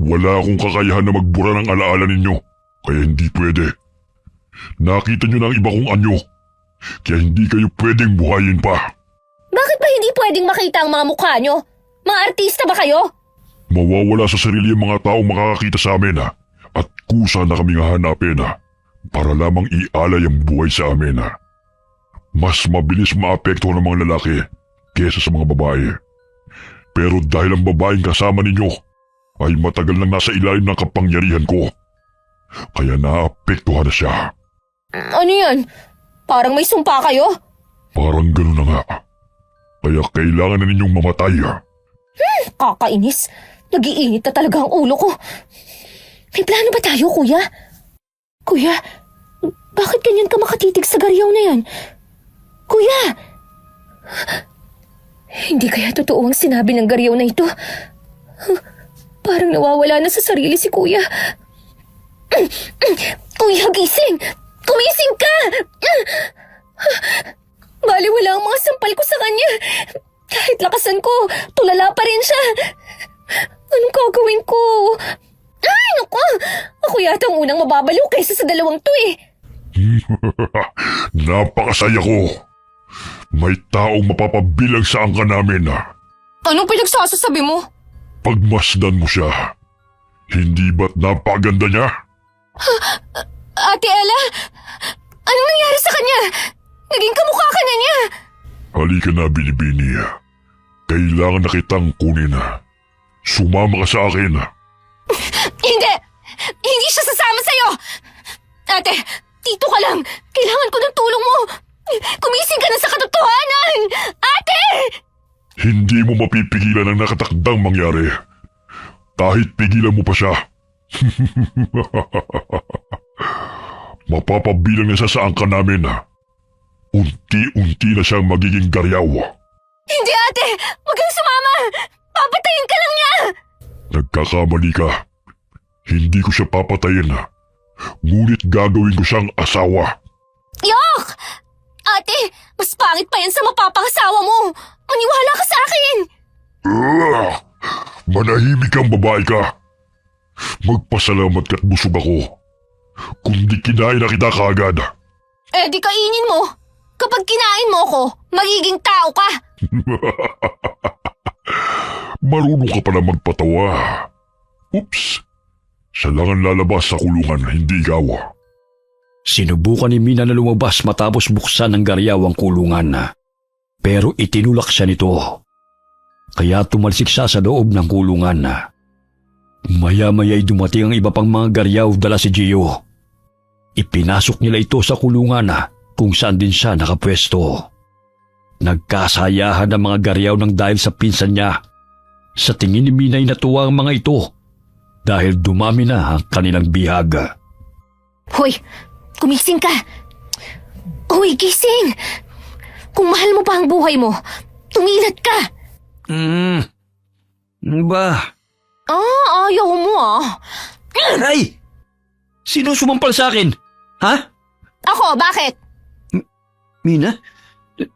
Speaker 6: Wala akong kakayahan na magbura ng alaala ninyo, kaya hindi pwede. Nakita nyo na ang iba kong anyo, kaya hindi kayo pwedeng buhayin pa.
Speaker 2: Bakit ba hindi pwedeng makita ang mga mukha nyo? Mga artista ba kayo?
Speaker 6: Mawawala sa sarili ang mga taong makakakita sa amin at kusa na kaming hahanapin para lamang ialay ang buhay sa amin. Mas mabilis maapektuhan ng mga lalaki kesa sa mga babae. Pero dahil ang babaeng kasama ninyo ay matagal nang nasa ilalim ng kapangyarihan ko, kaya naapektuhan na siya.
Speaker 2: Ano yan? Parang may sumpa kayo?
Speaker 6: Parang gano'n na nga. Kaya kailangan na ninyong mamatay.
Speaker 2: Kakainis. Nag-iinit na talaga ang ulo ko. May plano ba tayo, kuya? Kuya, bakit ganyan ka makatitig sa garyaw na yan? Kuya! Hindi kaya totoo ang sinabi ng garyaw na ito? Parang nawawala na sa sarili si kuya. Kuya, gising! Kumising ka! Baliwala ang mga sampal ko sa kanya. Kahit lakasan ko, tulala pa rin siya. Anong gagawin ko? Ay, naku! Ako yata ang unang mababaliw kaysa sa dalawang to eh.
Speaker 6: Napakasaya ko. May taong mapapabilang sa angka namin.
Speaker 2: Anong pinagsasasabi mo?
Speaker 6: Pagmasdan mo siya. Hindi ba't napaganda niya?
Speaker 2: Ate Ella, anong nangyari sa kanya? Naging kamukha ka na niya.
Speaker 6: Halika na, Binibini. Kailangan na kitang kunin. Sumama ka sa akin.
Speaker 2: Hindi! Hindi siya sasama sa'yo! Ate, dito ka lang. Kailangan ko ng tulong mo. Kumising ka na sa katotohanan! Ate!
Speaker 6: Hindi mo mapipigilan ang nakatakdang mangyari. Kahit pigilan mo pa siya. Mapapabilang na siya sa angka namin. Unti-unti na siyang magiging garyaw.
Speaker 2: Hindi, ate! Huwag kang sumama! Papatayin ka lang niya!
Speaker 6: Nagkakamali ka. Hindi ko siya papatayin. Ngunit gagawin ko siyang asawa.
Speaker 2: Yok! Ate, mas pangit pa yan sa mapapangasawa mo. Maniwala ka sa akin.
Speaker 6: Manahimik kang babae ka. Magpasalamat ka't busog ako. Kung di kinain na kita kaagad.
Speaker 2: Eh di kainin mo. Kapag kinain mo ako, magiging tao ka.
Speaker 6: Marunong ka pala magpatawa. Oops. Siya lang ang lalabas sa kulungan, hindi ikaw.
Speaker 4: Sinubukan ni Mina na lumabas matapos buksan ng garyaw ang kulungan. Pero itinulak siya nito. Kaya tumalsik siya sa loob ng kulungan. Maya-maya'y dumating ang iba pang mga garyaw dala si Gio. Ipinasok nila ito sa kulungan kung saan din siya nakapwesto. Nagkasayahan ang mga garyaw ng dahil sa pinsan niya. Sa tingin ni Mina ay natuwa ang mga ito dahil dumami na ang kanilang bihag.
Speaker 2: Hoy, kumising ka. Hoy, gising. Kung mahal mo pa ang buhay mo, tumilat ka.
Speaker 4: Ba?
Speaker 2: Ayaw mo
Speaker 4: Ay! Sino sumampal sa akin? Ha?
Speaker 2: Ako, bakit?
Speaker 4: Mina?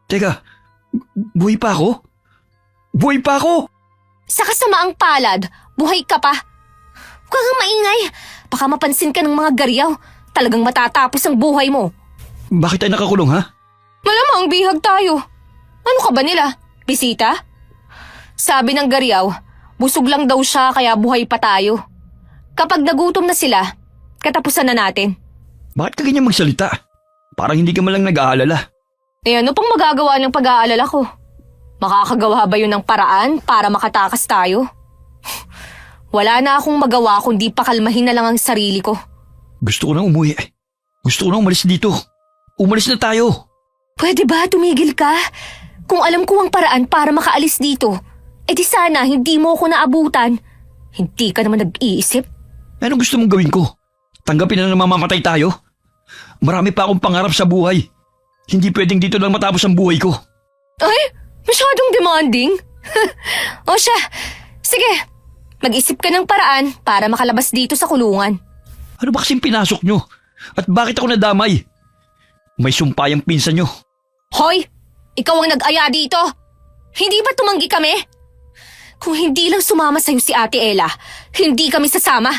Speaker 4: Teka, buhay pa ako? Buhay pa ako?
Speaker 2: Sa kasamaang palad, buhay ka pa. Huwag kang maingay. Baka mapansin ka ng mga garyaw. Talagang matatapos ang buhay mo.
Speaker 4: Bakit tayo nakakulong, ha?
Speaker 2: Malamang bihag tayo. Ano ka ba nila? Bisita? Sabi ng Gariaw, busog lang daw siya kaya buhay pa tayo. Kapag nagutom na sila, katapusan na natin.
Speaker 4: Bakit ka ganyan magsalita? Parang hindi ka malang nag-aalala.
Speaker 2: Eh ano pang magagawa ng pag-aalala ko? Makakagawa ba yun ng paraan para makatakas tayo? Wala na akong magawa kundi pakalmahin na lang ang sarili ko.
Speaker 4: Gusto ko nang umuwi. Gusto ko nang umalis dito. Umalis na tayo.
Speaker 2: Pwede ba tumigil ka? Kung alam ko ang paraan para makaalis dito, edi sana hindi mo ako naabutan. Hindi ka naman nag-iisip.
Speaker 4: Anong gusto mong gawin ko? Tanggapin na mamamatay tayo? Marami pa akong pangarap sa buhay. Hindi pwedeng dito lang matapos ang buhay ko.
Speaker 2: Ay, masyadong demanding. O siya, sige, mag-isip ka ng paraan para makalabas dito sa kulungan.
Speaker 4: Ano ba kasing pinasok nyo? At bakit ako nadamay? May sumpayang pinsan nyo.
Speaker 2: Hoy, ikaw ang nag-aya dito. Hindi ba tumanggi kami? Kung hindi lang sumama sa'yo si Ate Ella, hindi kami sasama.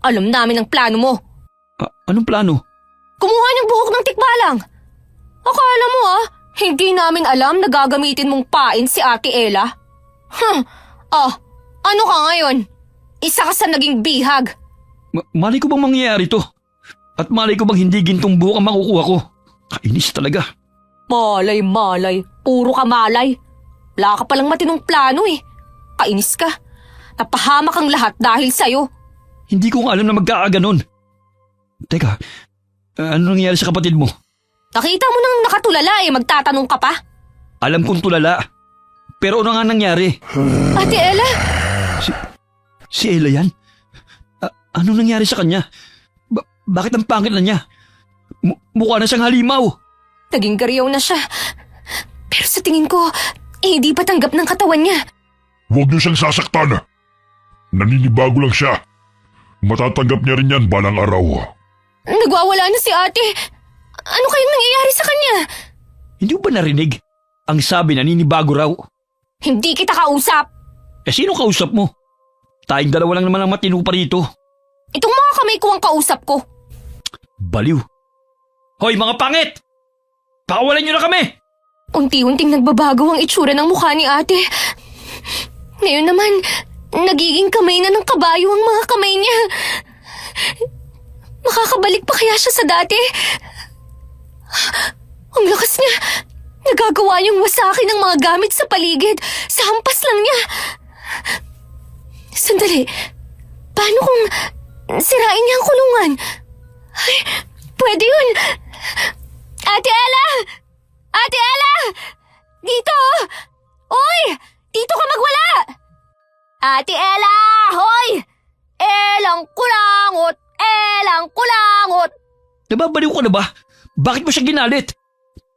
Speaker 2: Alam namin ang plano mo.
Speaker 4: Anong plano?
Speaker 2: Kumuha ng buhok ng tikbalang. Akala mo hindi namin alam na gagamitin mong pain si Ate Ella? Ano ka ngayon? Isa ka sa naging bihag.
Speaker 4: Malay ko bang mangyayari to? At malay ko bang hindi gintong buhok ang makukuha ko? Kainis talaga.
Speaker 2: Malay. Puro ka malay. Wala ka palang matinong plano eh. Kainis ka. Napahamak ang lahat dahil sa'yo.
Speaker 4: Hindi ko nga alam na magkakaganon. Teka, ano nangyari sa kapatid mo?
Speaker 2: Nakita mo nang nakatulala magtatanong ka pa?
Speaker 4: Alam kong tulala. Pero ano nga nangyari?
Speaker 2: Ate Ella?
Speaker 4: Si Ella yan? Ano nangyari sa kanya? Bakit ang pangit na niya? Mukha na siyang halimaw.
Speaker 2: Naging Gariaw na siya. Pero sa tingin ko, hindi pa tanggap ng katawan niya.
Speaker 6: Huwag niyo siyang sasaktan. Naninibago lang siya. Matatanggap niya rin yan balang araw.
Speaker 2: Nagwawala na si ate. Ano kayang nangyayari sa kanya?
Speaker 4: Hindi mo ba narinig? Ang sabi naninibago raw.
Speaker 2: Hindi kita kausap.
Speaker 4: Sino kausap mo? Tayong dalawa lang naman ang matino pa rito.
Speaker 2: Itong mga kamay ko ang kausap ko.
Speaker 4: Baliw. Hoy mga pangit! Pakawalan niyo na kami!
Speaker 2: Unti-unting nagbabago ang itsura ng mukha ni ate. Ngayon naman, nagiging kamay na ng kabayo ang mga kamay niya. Makakabalik pa kaya siya sa dati? Ang lakas niya. Nagagawa niyang wasaki ng mga gamit sa paligid. Sa hampas lang niya. Sandali. Paano kung sirain niya ang kulungan? Ay, pwede yun. Ate Ella! Ate Ella! Dito! Oy! Dito ka magwala! Ate Ella! Hoy! Elang kulangot! Elang kulangot!
Speaker 4: Nababaliw ka na ba? Bakit mo siya ginalit?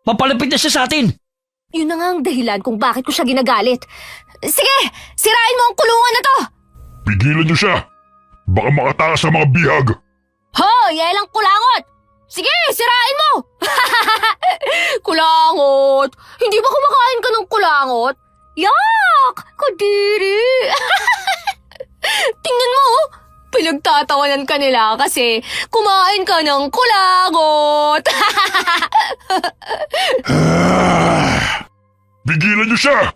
Speaker 4: Papalapit na siya sa atin.
Speaker 2: Yun na nga ang dahilan kung bakit ko siya ginagalit. Sige! Sirain mo ang kulungan na to!
Speaker 6: Pigilan niyo siya. Baka makatakas sa mga bihag.
Speaker 2: Hoy! Elang kulangot! Sige! Sirain mo! Kulangot! Hindi ba kumakain ka ng kulangot? Yak! Kadiri! Tingnan mo! Pinagtatawanan ka nila kasi kumain ka ng kulangot!
Speaker 6: Pigilan niyo siya.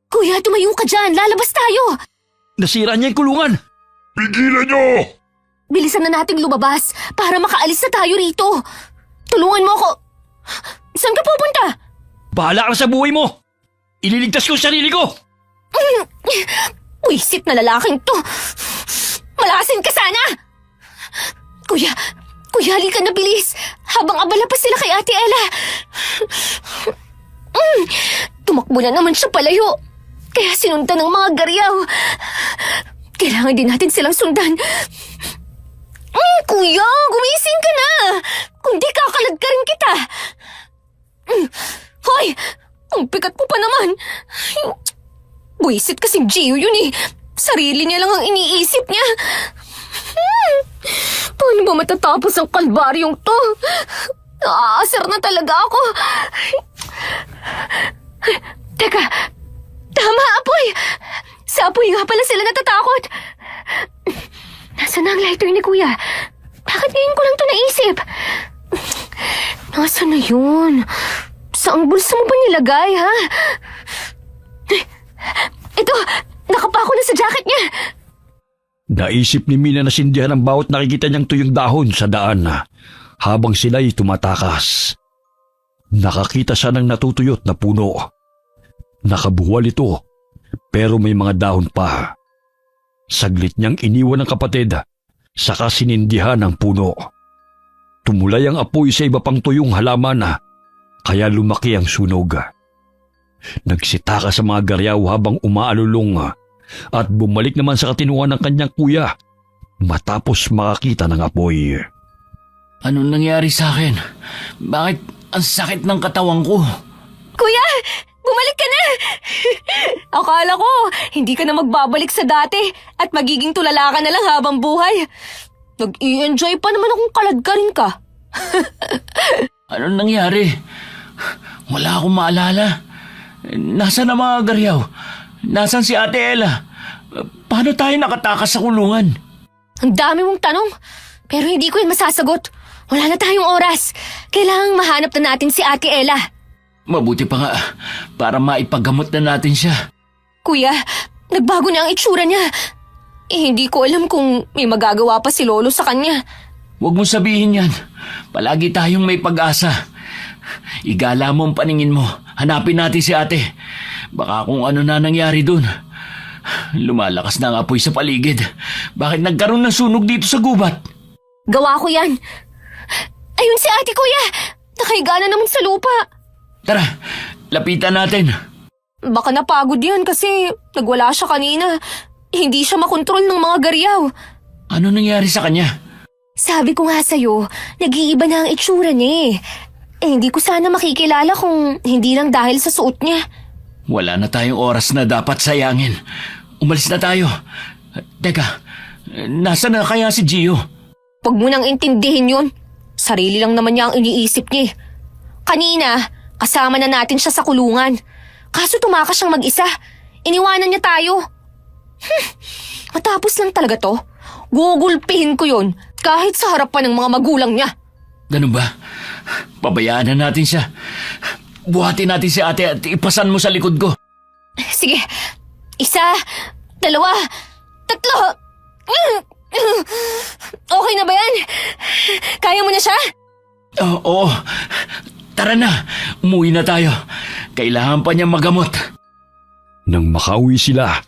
Speaker 2: Kuya, tumayo ka dyan! Lalabas tayo!
Speaker 4: Nasira niya yung kulungan.
Speaker 6: Pigilan niyo.
Speaker 2: Bilisan na nating lumabas para makaalis na tayo rito. Tulungan mo ako. Saan ka pupunta?
Speaker 4: Bahala ka na sa buhay mo. Ililigtas ko ang sarili ko.
Speaker 2: Wisit na lalaking to. Malasin ka sana. Kuya, halika na bilis. Habang abala pa sila kay Ate Ella. Tumakbo na naman siya palayo. Kaya sinundan ng mga Gariaw. Kailangan din natin silang sundan. Kuya, gumising ka na. Kundi kakalag ka rin kita. Hoy, ang bigat mo pa naman. Buisit kasing Gio yun eh. Sarili niya lang ang iniisip niya. Paano ba matatapos ang kalbaryong to? Naaasar na talaga ako. Teka, tama apoy. Sa apoy nga pala sila natatakot. Nasaan na ang lighter ni Kuya? Baka Bakit ngayon ko lang ito naisip? Nasaan na yun? Saang bulsa mo ba nilagay, ha? Ito, nakapako na sa jacket niya.
Speaker 4: Naisip ni Mina na sindihan ang bawat nakikita niyang tuyong dahon sa daan habang sila'y tumatakas. Nakakita siya ng natutuyot na puno. Nakabuwal ito, pero may mga dahon pa. Saglit niyang iniwan ng kapatid, saka sinindihan ang puno. Tumulay ang apoy sa iba pang tuyong halaman, kaya lumaki ang sunog. Nagsitaka sa mga garyaw habang umaalulong at bumalik naman sa katinuan ng kanyang kuya matapos makakita ng apoy.
Speaker 1: Anong nangyari sa akin? Bakit ang sakit ng katawan ko?
Speaker 2: Kuya, bumalik ka na! Akala ko, hindi ka na magbabalik sa dati at magiging tulala ka na lang habang buhay. Nag-i-enjoy pa naman akong kaladkarin ka.
Speaker 1: Anong nangyari? Wala akong maalala. Nasaan ang mga garyaw? Nasaan si Ate Ella? Paano tayo nakatakas sa kulungan?
Speaker 2: Ang dami mong tanong, pero hindi ko yan masasagot. Wala na tayong oras. Kailangang mahanap na natin si Ate Ella.
Speaker 1: Mabuti pa nga, para maipagamot na natin siya.
Speaker 2: Kuya, nagbago na ang itsura niya. Hindi ko alam kung may magagawa pa si Lolo sa kanya.
Speaker 1: Huwag mong sabihin yan. Palagi tayong may pag-asa. Igala mo ang paningin mo. Hanapin natin si ate. Baka kung ano na nangyari dun. Lumalakas na ang apoy sa paligid. Bakit nagkaroon ng sunog dito sa gubat?
Speaker 2: Gawa ko yan. Ayun si ate, kuya. Nakahiga na naman sa lupa.
Speaker 1: Tara, lapitan natin.
Speaker 2: Baka napagod yan kasi nagwala siya kanina. Hindi siya makontrol ng mga garyaw.
Speaker 1: Ano nangyari sa kanya?
Speaker 2: Sabi ko nga sa'yo, nag-iiba na ang itsura niya eh. Hindi ko sana makikilala kung hindi lang dahil sa suot niya.
Speaker 1: Wala na tayong oras na dapat sayangin. Umalis na tayo. Teka, nasa na kaya si Gio?
Speaker 2: Huwag mo nang intindihin yun. Sarili lang naman niya ang iniisip niya. Kanina, kasama na natin siya sa kulungan. Kaso tumakas siyang mag-isa. Iniwanan niya tayo. Matapos lang talaga to. Gugulpihin ko yun kahit sa harapan ng mga magulang niya.
Speaker 1: Ganun ba? Pabayaan na natin siya. Buhatin natin si ate at ipasan mo sa likod ko.
Speaker 2: Sige, 1, 2, 3. Okay na ba yan? Kaya mo na siya?
Speaker 1: Oo. Tara na. Umuwi na tayo. Kailangan pa niya magamot.
Speaker 4: Nang makauwi sila,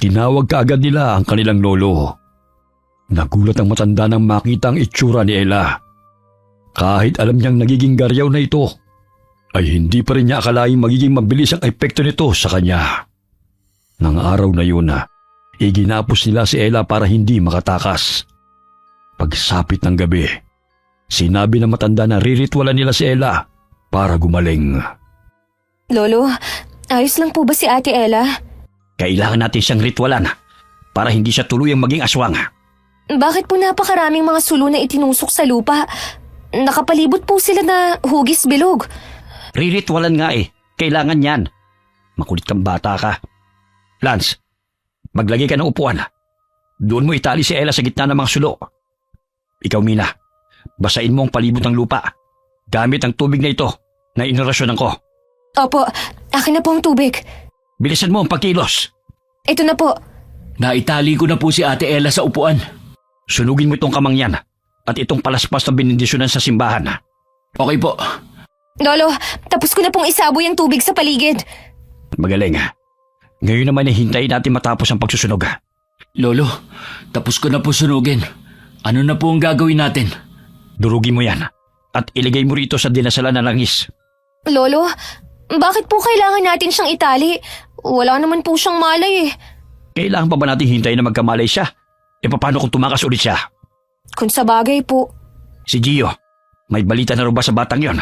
Speaker 4: tinawag kaagad nila ang kanilang lolo. Nagulat ang matanda nang makita ang itsura ni Ella. Kahit alam niyang nagiging garyaw na ito, ay hindi pa rin niya akalaing magiging mabilis ang epekto nito sa kanya. Nang araw na yun, iginapos nila si Ella para hindi makatakas. Pagsapit ng gabi, sinabi ng matanda na riritwalan nila si Ella para gumaling.
Speaker 2: Lolo, ayos lang po ba si Ate Ella?
Speaker 4: Kailangan natin siyang ritwalan para hindi siya tuluyang maging aswang.
Speaker 2: Bakit po napakaraming mga sulo na itinusok sa lupa? Nakapalibot po sila na hugis bilog.
Speaker 4: Riritwalan nga eh. Kailangan yan. Makulit kang bata ka. Lance, maglagay ka ng upuan. Doon mo itali si Ella sa gitna ng mga sulo. Ikaw, Mina, basain mo ang palibot ng lupa. Gamit ang tubig na ito na inorasyonan ko.
Speaker 2: Opo, akin na po ang tubig.
Speaker 4: Bilisan mo ang pagkilos.
Speaker 2: Ito na po.
Speaker 1: Naitali ko na po si Ate Ella sa upuan.
Speaker 4: Sunugin mo itong kamang yan at itong palaspas na benedisyonan sa simbahan.
Speaker 1: Okay po.
Speaker 2: Lolo, tapos ko na pong isaboy ang tubig sa paligid.
Speaker 4: Magaling. Ngayon naman hintayin natin matapos ang pagsusunog.
Speaker 1: Lolo, tapos ko na po sunugin. Ano na po ang gagawin natin?
Speaker 4: Durugin mo yan at iligay mo rito sa dinasalan na langis.
Speaker 2: Lolo, bakit po kailangan natin siyang itali? Wala naman po siyang malay eh.
Speaker 4: Kailangan pa ba natin hintayin na magkamalay siya? E paano kung tumakas ulit siya?
Speaker 2: Kung sa bagay po.
Speaker 4: Si Gio, may balita na rin ba sa batang yon?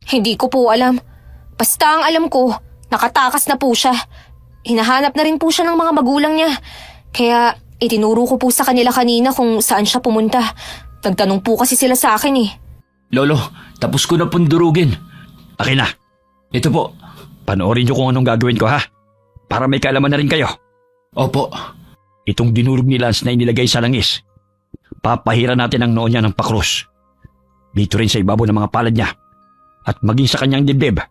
Speaker 2: Hindi ko po alam. Basta ang alam ko, nakatakas na po siya. Hinahanap na rin po siya ng mga magulang niya. Kaya itinuro ko po sa kanila kanina kung saan siya pumunta. Nagtanong po kasi sila sa akin eh.
Speaker 1: Lolo, tapos ko na pong durugin.
Speaker 4: Akin na.
Speaker 1: Ito po.
Speaker 4: Panoorin niyo kung anong gagawin ko ha. Para may kaalaman na rin kayo.
Speaker 1: Opo.
Speaker 4: Itong dinurog ni Lance na inilagay sa langis. Pagpapahira natin ang noo niya ng pakrus. Dito rin sa ibabaw ng mga palad niya. At maging sa kanyang dibdib.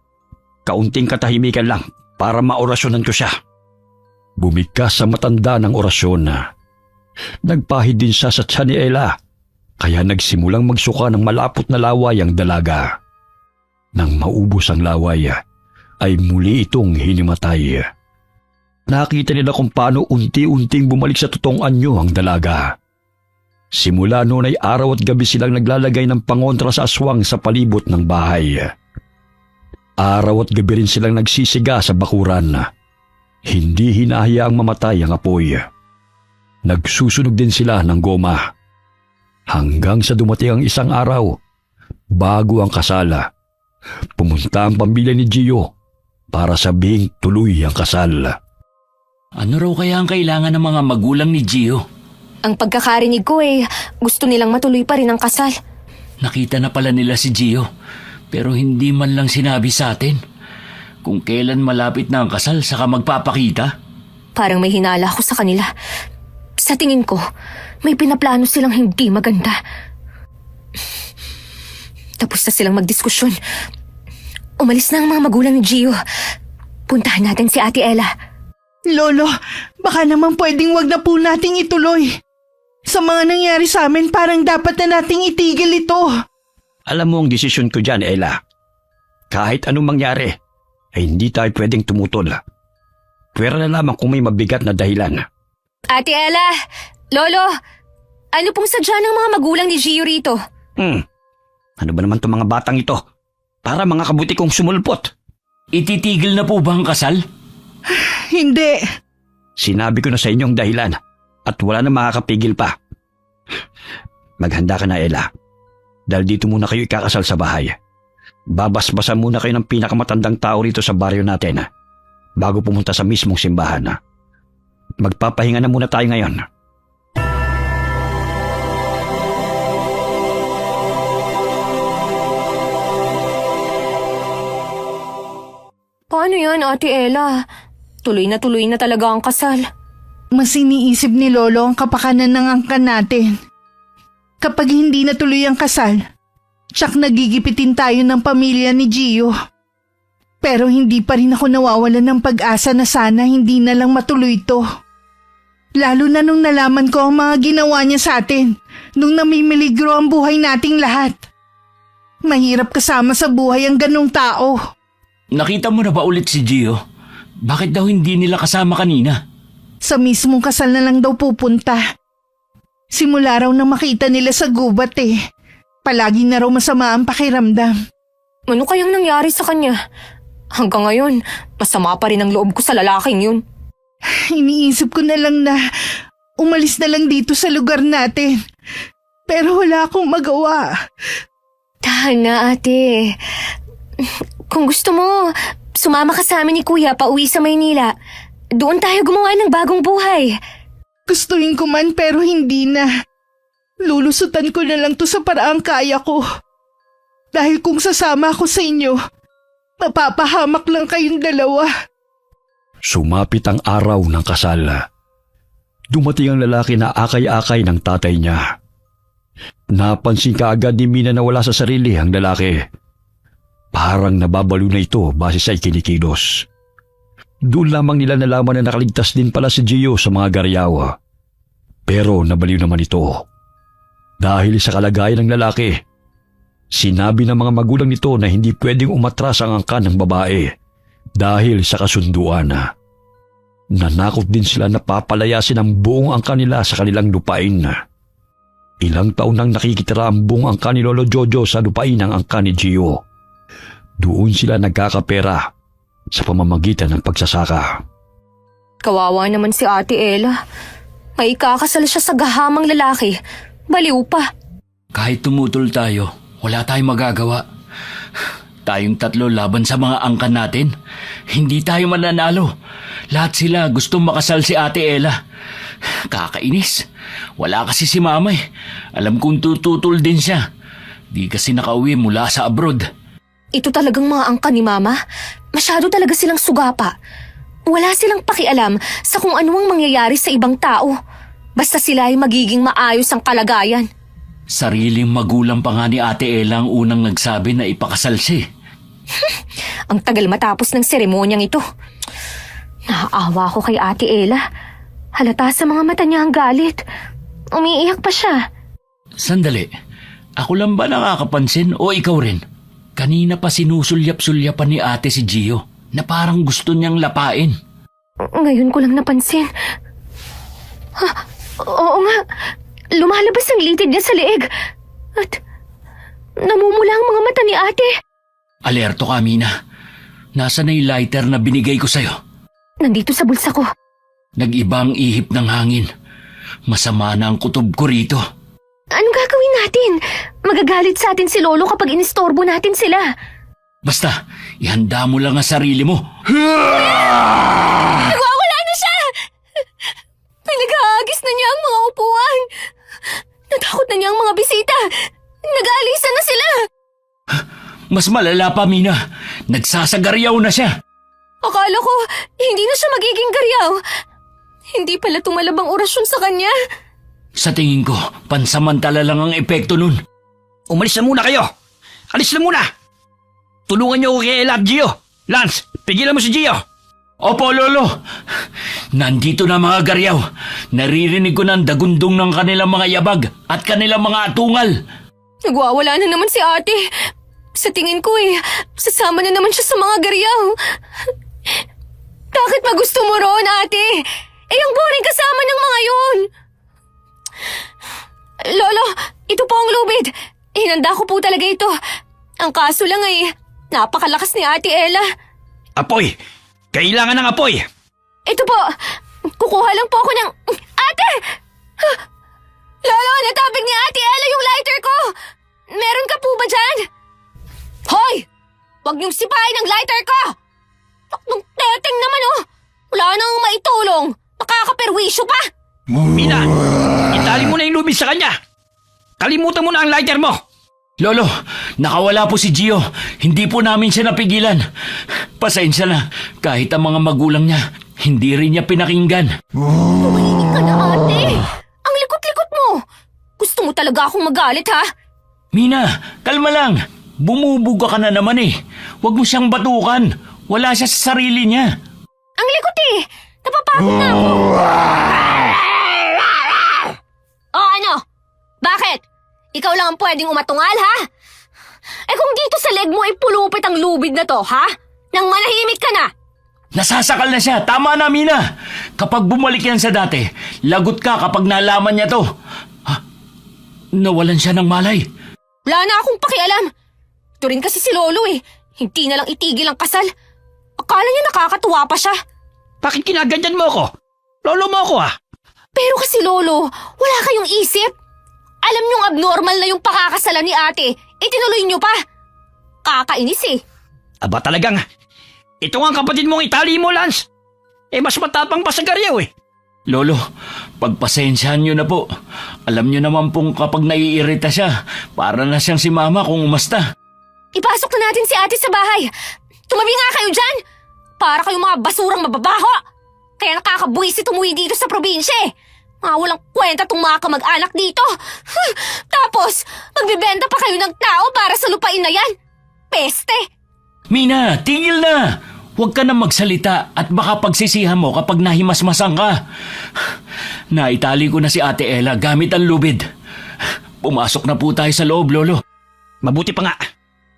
Speaker 4: Kaunting katahimikan lang para maorasyonan ko siya. Bumigkas sa matanda ng orasyon na nagpahid din siya sa tiyan ni Ella, kaya nagsimulang magsuka ng malapot na laway ang dalaga. Nang maubos ang laway, ay muli itong hinimatay. Nakita nila kung paano unti-unting bumalik sa totoong anyo ang dalaga. Simula noon ay araw at gabi silang naglalagay ng pangontra sa aswang sa palibot ng bahay. Araw at gabi rin silang nagsisiga sa bakuran. Hindi hinahayaang mamatay ang apoy. Nagsusunog din sila ng goma. Hanggang sa dumating ang isang araw, bago ang kasala, pumunta ang pamilya ni Gio para sabihing tuloy ang kasal.
Speaker 1: Ano raw kaya ang kailangan ng mga magulang ni Gio?
Speaker 2: Ang pagkakarinig ko gusto nilang matuloy pa rin ang kasal.
Speaker 1: Nakita na pala nila si Gio, pero hindi man lang sinabi sa atin. Kung kailan malapit na ang kasal, saka magpapakita.
Speaker 2: Parang may hinala ako sa kanila. Sa tingin ko, may pinaplano silang hindi maganda. Tapos na silang magdiskusyon. Umalis na ang mga magulang ni Gio. Puntahan natin si Ate Ella.
Speaker 5: Lolo, baka naman pwedeng wag na po nating ituloy. Sa mga nangyari sa amin, parang dapat na nating itigil ito.
Speaker 4: Alam mo ang desisyon ko dyan, Ella. Kahit anong mangyari, ay hindi tayo pwedeng tumutol. Pwera na lamang kung may mabigat na dahilan.
Speaker 2: Ate Ella! Lolo! Ano pong sadya ng mga magulang ni Gio rito?
Speaker 4: Ano ba naman itong mga batang ito? Para mga kabuti kong sumulpot.
Speaker 1: Ititigil na po ba ang kasal?
Speaker 5: Hindi.
Speaker 4: Sinabi ko na sa inyong dahilan at wala na makakapigil pa. Maghanda ka na, Ella. Dahil dito muna kayo ikakasal sa bahay. Babasbasan muna kayo ng pinakamatandang tao rito sa baryo natin bago pumunta sa mismong simbahan. Magpapahinga na muna tayo ngayon.
Speaker 2: Paano yan, Ate Ella? Tuloy na talaga ang kasal.
Speaker 5: Mas iniisip ni Lolo ang kapakanan ng angkan natin. Kapag hindi natuloy ang kasal, tsak nagigipitin tayo ng pamilya ni Gio. Pero hindi pa rin ako nawawalan ng pag-asa na sana hindi na lang matuloy ito. Lalo na nung nalaman ko ang mga ginawa niya sa atin, nung namimiligro ang buhay nating lahat. Mahirap kasama sa buhay ang ganong tao.
Speaker 1: Nakita mo na ba ulit si Gio? Bakit daw hindi nila kasama kanina?
Speaker 5: Sa mismong kasal na lang daw pupunta. Simula raw na makita nila sa gubat Palagi na raw masama ang pakiramdam.
Speaker 2: Ano kayang nangyari sa kanya? Hanggang ngayon, masama pa rin ang loob ko sa lalaking yun.
Speaker 5: Iniisip ko na lang na umalis na lang dito sa lugar natin. Pero wala akong magawa.
Speaker 2: Tahan na, ate. Kung gusto mo, sumama ka sa amin ni Kuya pauwi sa Maynila. Doon tayo gumawa ng bagong buhay.
Speaker 5: Gustuhin ko man pero hindi na. Lulusutan ko na lang to sa paraang kaya ko. Dahil kung sasama ako sa inyo, mapapahamak lang kayong dalawa.
Speaker 4: Sumapit ang araw ng kasal. Dumating ang lalaki na akay-akay ng tatay niya. Napansin kaagad ni Mina na wala sa sarili ang lalaki. Parang nababalo na ito base sa ikinikilos. Doon lamang nila nalaman na nakaligtas din pala si Gio sa mga garyaw. Pero nabaliw naman ito. Dahil sa kalagayan ng lalaki, sinabi ng mga magulang nito na hindi pwedeng umatras ang angkan ng babae dahil sa kasunduan. Nanakot din sila na papalayasin ang buong angkan nila sa kanilang lupain. Ilang taon nang nakikitira ang buong angkan ni Lolo Jojo sa lupain ng angkan ni Gio. Doon sila nagkakapera sa pamamagitan ng pagsasaka.
Speaker 2: Kawawa naman si Ate Ella. May ikakasal siya sa gahamang lalaki. Baliw pa.
Speaker 1: Kahit tumutol tayo, wala tayong magagawa. Tayong tatlo laban sa mga angkan natin. Hindi tayo mananalo. Lahat sila gustong makasal si Ate Ella. Kakainis. Wala kasi si Mama Alam kong tututol din siya. Di kasi nakauwi mula sa abroad.
Speaker 2: Ito talagang mga angkan ni Mama. Masyado talaga silang sugapa. Wala silang pakialam sa kung ano ang mangyayari sa ibang tao. Basta sila ay magiging maayos ang kalagayan.
Speaker 1: Sariling magulang pa nga ni Ate Ella ang unang nagsabi na ipakasal siya.
Speaker 2: Ang tagal matapos ng seremonyang ito. Naaawa ko kay Ate Ella. Halata sa mga mata niya ang galit. Umiiyak pa siya.
Speaker 1: Sandali, ako lang ba nakakapansin o ikaw rin? Kanina pa sinusulyap-sulyapan ni ate si Gio na parang gusto niyang lapain.
Speaker 2: Ngayon ko lang napansin. Ha, oo nga. Lumalabas ang litid niya sa leeg. At namumula ang mga mata ni ate.
Speaker 1: Alerto ka, Mina. Nasaan na yung lighter na binigay ko sa'yo?
Speaker 2: Nandito sa bulsa ko.
Speaker 1: Nag-iba ang ihip ng hangin. Masama na ang kutob ko rito.
Speaker 2: Anong gagawin natin? Magagalit sa atin si Lolo kapag inistorbo natin sila.
Speaker 1: Basta, ihanda mo lang ang sarili mo.
Speaker 2: Nagwawala na siya! Pinag-aagis na niya ang mga upuan. Natakot na niya ang mga bisita. Nag-aalisan na sila.
Speaker 1: Mas malala pa, Mina. Nagsasagaryaw na siya.
Speaker 2: Akala ko, hindi na siya magiging garyaw. Hindi pala tumalab ang orasyon sa kanya.
Speaker 1: Sa tingin ko, pansamantala lang ang epekto nun.
Speaker 4: Umalis na muna kayo! Alis na muna! Tulungan niyo ako kay Ella at Gio! Lance, pigilan mo si Gio!
Speaker 1: Opo, Lolo. Nandito na mga garyaw. Naririnig ko ng dagundong ng kanilang mga yabag at kanilang mga atungal.
Speaker 2: Nagwawala na naman si ate. Sa tingin ko sasama na naman siya sa mga garyaw. Bakit ba gusto mo roon, ate? Ang boring kasama ng mga yun. Lolo, ito po ang lubid. Hinanda ko po talaga ito. Ang kaso lang napakalakas ni Ate Ella.
Speaker 4: Apoy! Kailangan ng apoy!
Speaker 2: Ito po, kukuha lang po ako ng... Ate! Lolo, natabig ni Ate Ella yung lighter ko. Meron ka po ba dyan? Hoy! Huwag niyong sipain ang lighter ko! Nung teteng naman Wala nang maitulong. Nakakaperwisyo pa.
Speaker 4: Mina! Itali mo na yung lubid sa kanya! Kalimutan mo na ang lighter mo!
Speaker 1: Lolo, nakawala po si Gio. Hindi po namin siya napigilan. Pasensya na. Kahit ang mga magulang niya, hindi rin niya pinakinggan.
Speaker 2: Tumahimik ka na, ate. Ang likot-likot mo. Gusto mo talaga akong magalit, ha?
Speaker 1: Mina, kalma lang. Bumubuga ka na naman Huwag mo siyang batukan. Wala siya sa sarili niya.
Speaker 2: Ang likot Napapagod na ako. Ano? Bakit? Ikaw lang ang pwedeng umatungal, ha? Kung dito sa leg mo pulupit ang lubid na to, ha? Nang manahimik ka na.
Speaker 1: Nasasakal na siya. Tama na, Mina. Kapag bumalik yan sa dati, lagot ka kapag nalaman niya to. Nawalan siya ng malay.
Speaker 2: Wala na akong pakialam. Ito rin kasi si Lolo Hindi na lang itigil ang kasal. Akala niya nakakatuwa pa siya.
Speaker 4: Bakit kinaganyan mo ako? Lolo mo ako
Speaker 2: Pero kasi Lolo, wala kayong isip. Alam niyong abnormal na yung pakakasalan ni ate. Itinuloy niyo pa. Kakainis
Speaker 4: Aba talagang, ito nga ang kapatid mong itali mo, Lance. Mas matapang pa sa garyaw
Speaker 1: Lolo, pagpasensyahan niyo na po. Alam niyo naman pong kapag naiirita siya, para na siyang si Mama kung umasta.
Speaker 2: Ipasok na natin si ate sa bahay. Tumabi nga kayo dyan. Para kayong mga basurang mababaho. Kaya nakakabuwisit umuwi dito sa probinsya Mga walang kwenta tong mga kamag-anak dito. Tapos, magbibenta pa kayo ng tao para sa lupain na yan. Peste!
Speaker 1: Mina, tigil na! Huwag ka na magsalita at baka pagsisihan mo kapag nahimasmasan ka. Naitali ko na si Ate Ella gamit ang lubid. Pumasok na po tayo sa loob, Lolo.
Speaker 4: Mabuti pa nga.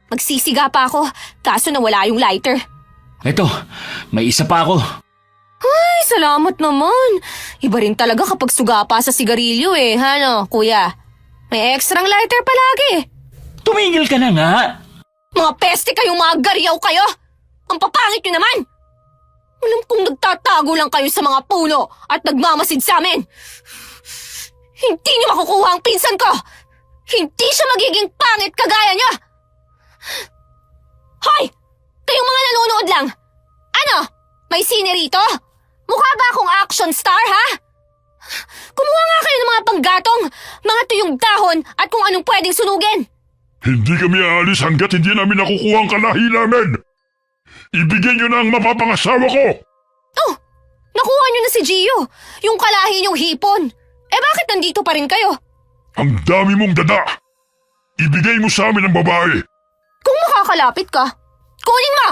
Speaker 2: Magsisiga pa ako, kaso nawala yung lighter.
Speaker 1: Eto, may isa pa ako.
Speaker 2: Ay, salamat naman. Iba rin talaga kapag suga pa sa sigarilyo Ano, kuya? May extrang lighter palagi.
Speaker 1: Tumigil ka na nga.
Speaker 2: Mga peste kayong mga garyaw kayo. Ang papangit nyo naman. Alam kong nagtatago lang kayo sa mga puno at nagmamasid sa amin. Hindi nyo makukuha ang pinsan ko. Hindi siya magiging pangit kagaya nyo. Hoy! Kayong mga nanonood lang. Ano? May sine rito? Mukha ba akong action star, ha? Kumuha nga kayo ng mga panggatong, mga tuyong dahon at kung anong pwedeng sunugin.
Speaker 6: Hindi kami aalis hanggat hindi namin nakukuha ang kalahi namin. Ibigay niyo na ang mapapangasawa ko.
Speaker 2: Oh, nakuha nyo na si Gio. Yung kalahi niyong hipon. bakit nandito pa rin kayo?
Speaker 6: Ang dami mong dada! Ibigay mo sa amin ang babae!
Speaker 2: Kung makakalapit ka, kunin mo!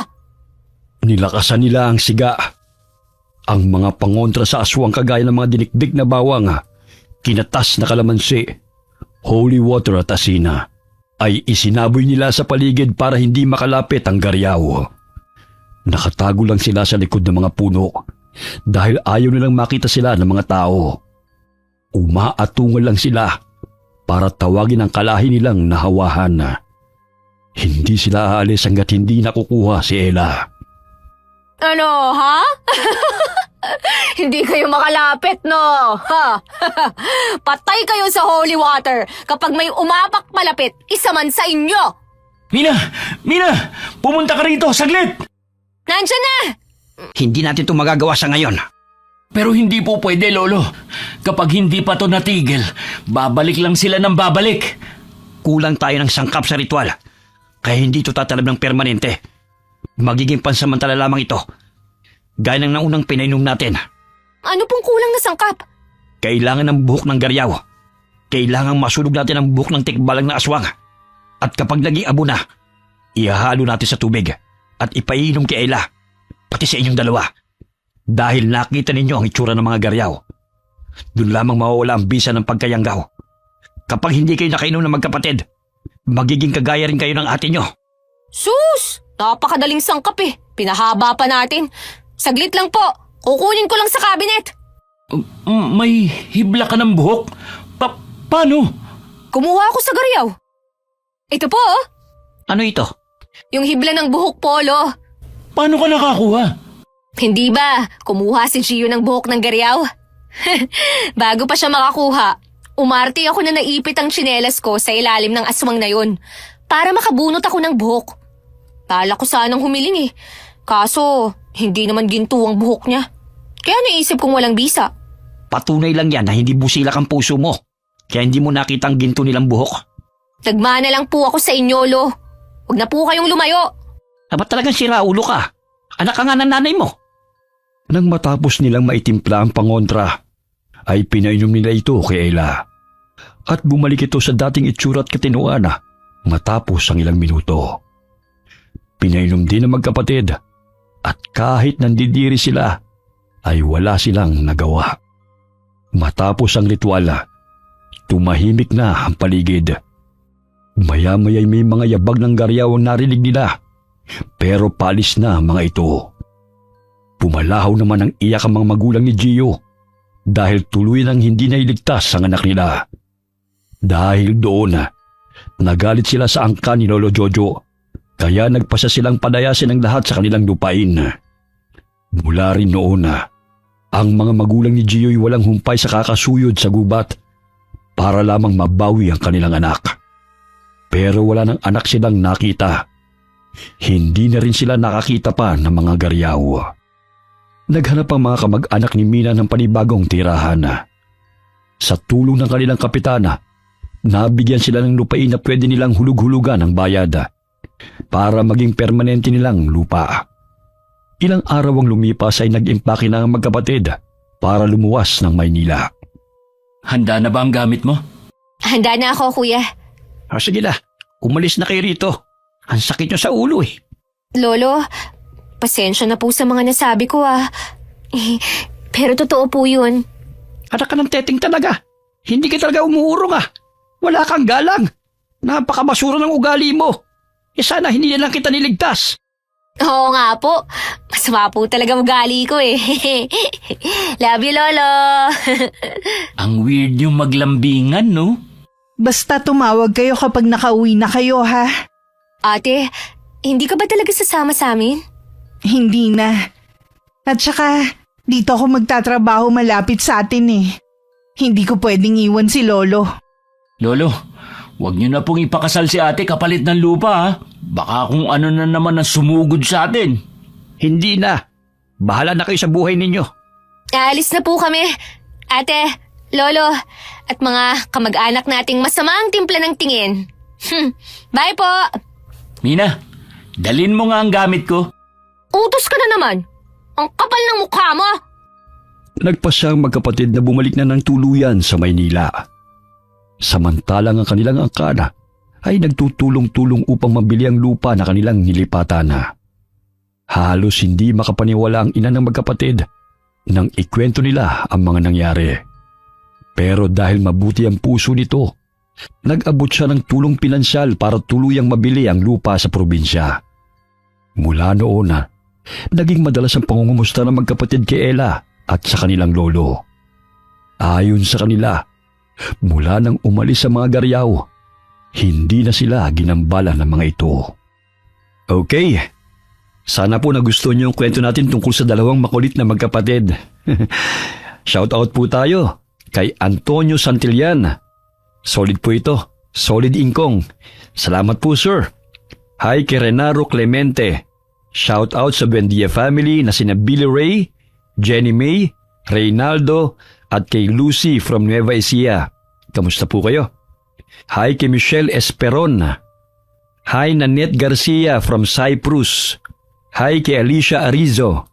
Speaker 4: Nilakasan nila ang siga. Ang mga pangontra sa aswang kagaya ng mga dinikdik na bawang, kinatas na kalamansi, holy water at asina, ay isinaboy nila sa paligid para hindi makalapit ang garyaw. Nakatago lang sila sa likod ng mga puno dahil ayaw nilang makita sila ng mga tao. Umaatungal lang sila para tawagin ang kalahi nilang nahawahan. Hindi sila aalis hanggat hindi nakukuha si Ella.
Speaker 2: Ano, ha? Hindi kayo makalapit, no? Ha? Patay kayo sa holy water kapag may umapak malapit, isa man sa inyo!
Speaker 1: Mina! Mina! Pumunta ka rito, saglit!
Speaker 2: Nandiyan na!
Speaker 3: Hindi natin ito magagawa sa ngayon.
Speaker 1: Pero hindi po pwede, Lolo. Kapag hindi pa to natigil, babalik lang sila ng babalik.
Speaker 3: Kulang tayo ng sangkap sa ritual. Kaya hindi ito tatalab ng permanente. Magiging pansamantala lamang ito. Gaya ng naunang pinainom natin.
Speaker 2: Ano pong kulang na sangkap?
Speaker 3: Kailangan ng buhok ng garyaw. Kailangan masunog natin ang buhok ng tikbalang na aswang. At kapag naging abo na, ihahalo natin sa tubig at ipainom kay Ella, pati sa inyong dalawa. Dahil nakita ninyo ang itsura ng mga garyaw. Doon lamang mawawala ang bisa ng pagkayanggaw. Kapag hindi kayo nakainom ng magkapatid, magiging kagaya rin kayo ng ate nyo.
Speaker 2: Sus! Napakadaling sangkap eh. Pinahaba pa natin. Saglit lang po. Kukunin ko lang sa cabinet.
Speaker 1: May hibla ka ng buhok? Paano?
Speaker 2: Kumuha ako sa garyaw. Ito po, oh.
Speaker 3: Ano ito?
Speaker 2: Yung hibla ng buhok, Polo.
Speaker 1: Paano ka nakakuha?
Speaker 2: Hindi ba? Kumuha si Gio ng buhok ng garyaw? Bago pa siya makakuha, umarte ako na naipit ang tsinelas ko sa ilalim ng aswang na yun para makabunot ako ng buhok. Tala ko sanang humiling eh. Kaso, hindi naman ginto ang buhok niya. Kaya naisip kong walang bisa.
Speaker 3: Patunay lang yan na hindi busilak ang puso mo. Kaya hindi mo nakita ang ginto nilang buhok.
Speaker 2: Nagmana lang po ako sa inyo, Lo. Huwag na po kayong lumayo.
Speaker 3: Ba't talagang siraulo ka? Anak ka nga ng nanay mo.
Speaker 4: Nang matapos nilang maitimpla ang pangontra, ay pinainom nila ito kay Ella. At bumalik ito sa dating itsura at katinuan matapos ang ilang minuto. Pinainom din ang magkapatid at kahit nandidiri sila, ay wala silang nagawa. Matapos ang ritual, tumahimik na ang paligid. Maya-maya'y may mga yabag ng garyaw ang narinig nila, pero palis na ang mga ito. Pumalahaw naman ang iyak ang mga magulang ni Gio dahil tuloy nang hindi nailigtas ang anak nila. Dahil doon, nagalit sila sa angka ni Lolo Jojo, kaya nagpasa silang padayasin ang lahat sa kanilang lupain. Mula rin noon, ang mga magulang ni Gio'y walang humpay sa kakasuyod sa gubat para lamang mabawi ang kanilang anak. Pero wala nang anak silang nakita. Hindi na rin sila nakakita pa ng mga garyaw. Naghanap ang mga kamag-anak ni Mina ng panibagong tirahan. Sa tulong ng kanilang kapitana, nabigyan sila ng lupain na pwede nilang hulug-hulugan ng bayad para maging permanente nilang lupa. Ilang araw ang lumipas ay nag-impake na ang magkapatid para lumuwas ng Maynila.
Speaker 1: Handa na ba ang gamit mo?
Speaker 2: Handa na ako, kuya.
Speaker 3: Sige na, umalis na kayo rito. Ang sakit nyo sa ulo eh.
Speaker 2: Lolo, pasensya na po sa mga nasabi ko Pero totoo po yun.
Speaker 3: Anak ka ng teteng talaga. Hindi ka talaga umuurong Wala kang galang. Napakabasura ng ugali mo. Sana hindi na lang kita niligtas.
Speaker 2: Oo nga po. Masama po talaga ugali ko Love you, Lolo.
Speaker 1: Ang weird yung maglambingan, no?
Speaker 5: Basta tumawag kayo kapag nakauwi na kayo, ha?
Speaker 2: Ate, hindi ka ba talaga sasama sa amin?
Speaker 5: Hindi na. At saka, dito ako magtatrabaho malapit sa atin Hindi ko pwedeng iwan si Lolo.
Speaker 1: Lolo, huwag niyo na pong ipakasal si ate kapalit ng lupa, Baka kung ano na naman ang sumugod sa atin.
Speaker 3: Hindi na. Bahala na kayo sa buhay ninyo.
Speaker 2: Aalis na po kami. Ate, Lolo, at mga kamag-anak nating masama ang timpla ng tingin. Bye po!
Speaker 1: Mina, dalin mo nga ang gamit ko.
Speaker 2: Utos ka na naman. Ang kapal ng mukha mo.
Speaker 4: Nagpasya ang magkapatid na bumalik na ng tuluyan sa Maynila. Samantalang ang kanilang angkana ay nagtutulong-tulong upang mabili ang lupa na kanilang nilipatan na. Halos hindi makapaniwala ang ina ng magkapatid nang ikwento nila ang mga nangyari. Pero dahil mabuti ang puso nito, nag-abot siya ng tulong pinansyal para tuluyang mabili ang lupa sa probinsya. Mula noon naging madalas ang pangungumusta ng magkapatid kay Ella at sa kanilang lolo. Ayon sa kanila, mula nang umalis sa mga Garyaw, hindi na sila ginambala ng mga ito. Okay, sana po nagustuhan niyo yung kwento natin tungkol sa dalawang makulit na magkapatid. Shoutout po tayo kay Antonio Santillan. Solid po ito, solid ingkong. Salamat po sir. Hi kay Renaro Clemente. Shoutout sa Buendia family na sina Billy Ray, Jenny May, Reynaldo at kay Lucy from Nueva Ecija. Kamusta po kayo? Hi kay Michelle Esperon. Hi Nanette Garcia from Cyprus. Hi kay Alicia Arizo.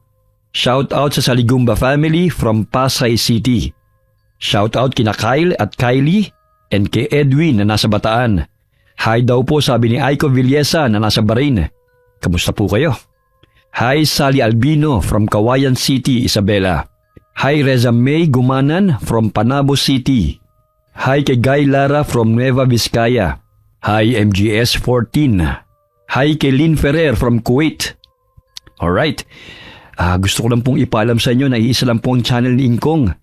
Speaker 4: Shoutout sa Saligumba family from Pasay City. Shoutout kina Kyle at Kylie and kay Edwin na nasa Bataan. Hi daw po sabi ni Aiko Villesa na nasa Bahrain. Kamusta po kayo? Hi Sally Albino from Kawayan City, Isabela. Hi Reza May Gumanan from Panabo City. Hi kay Guy Lara from Nueva Vizcaya. Hi MGS 14. Hi kay Lynn Ferrer from Kuwait. Alright, gusto ko lang pong ipaalam sa inyo na iisa lang po ang channel ni Ingkong.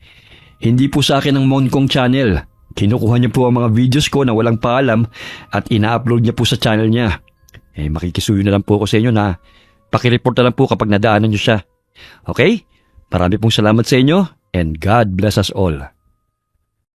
Speaker 4: Hindi po sa akin ang Monkong channel. Kinukuha niya po ang mga videos ko na walang paalam at ina-upload niya po sa channel niya. Makikisuyo na lang po ako sa inyo na pakireport na lang po kapag nadaanan niyo siya. Okay? Marami pong salamat sa inyo and God bless us all.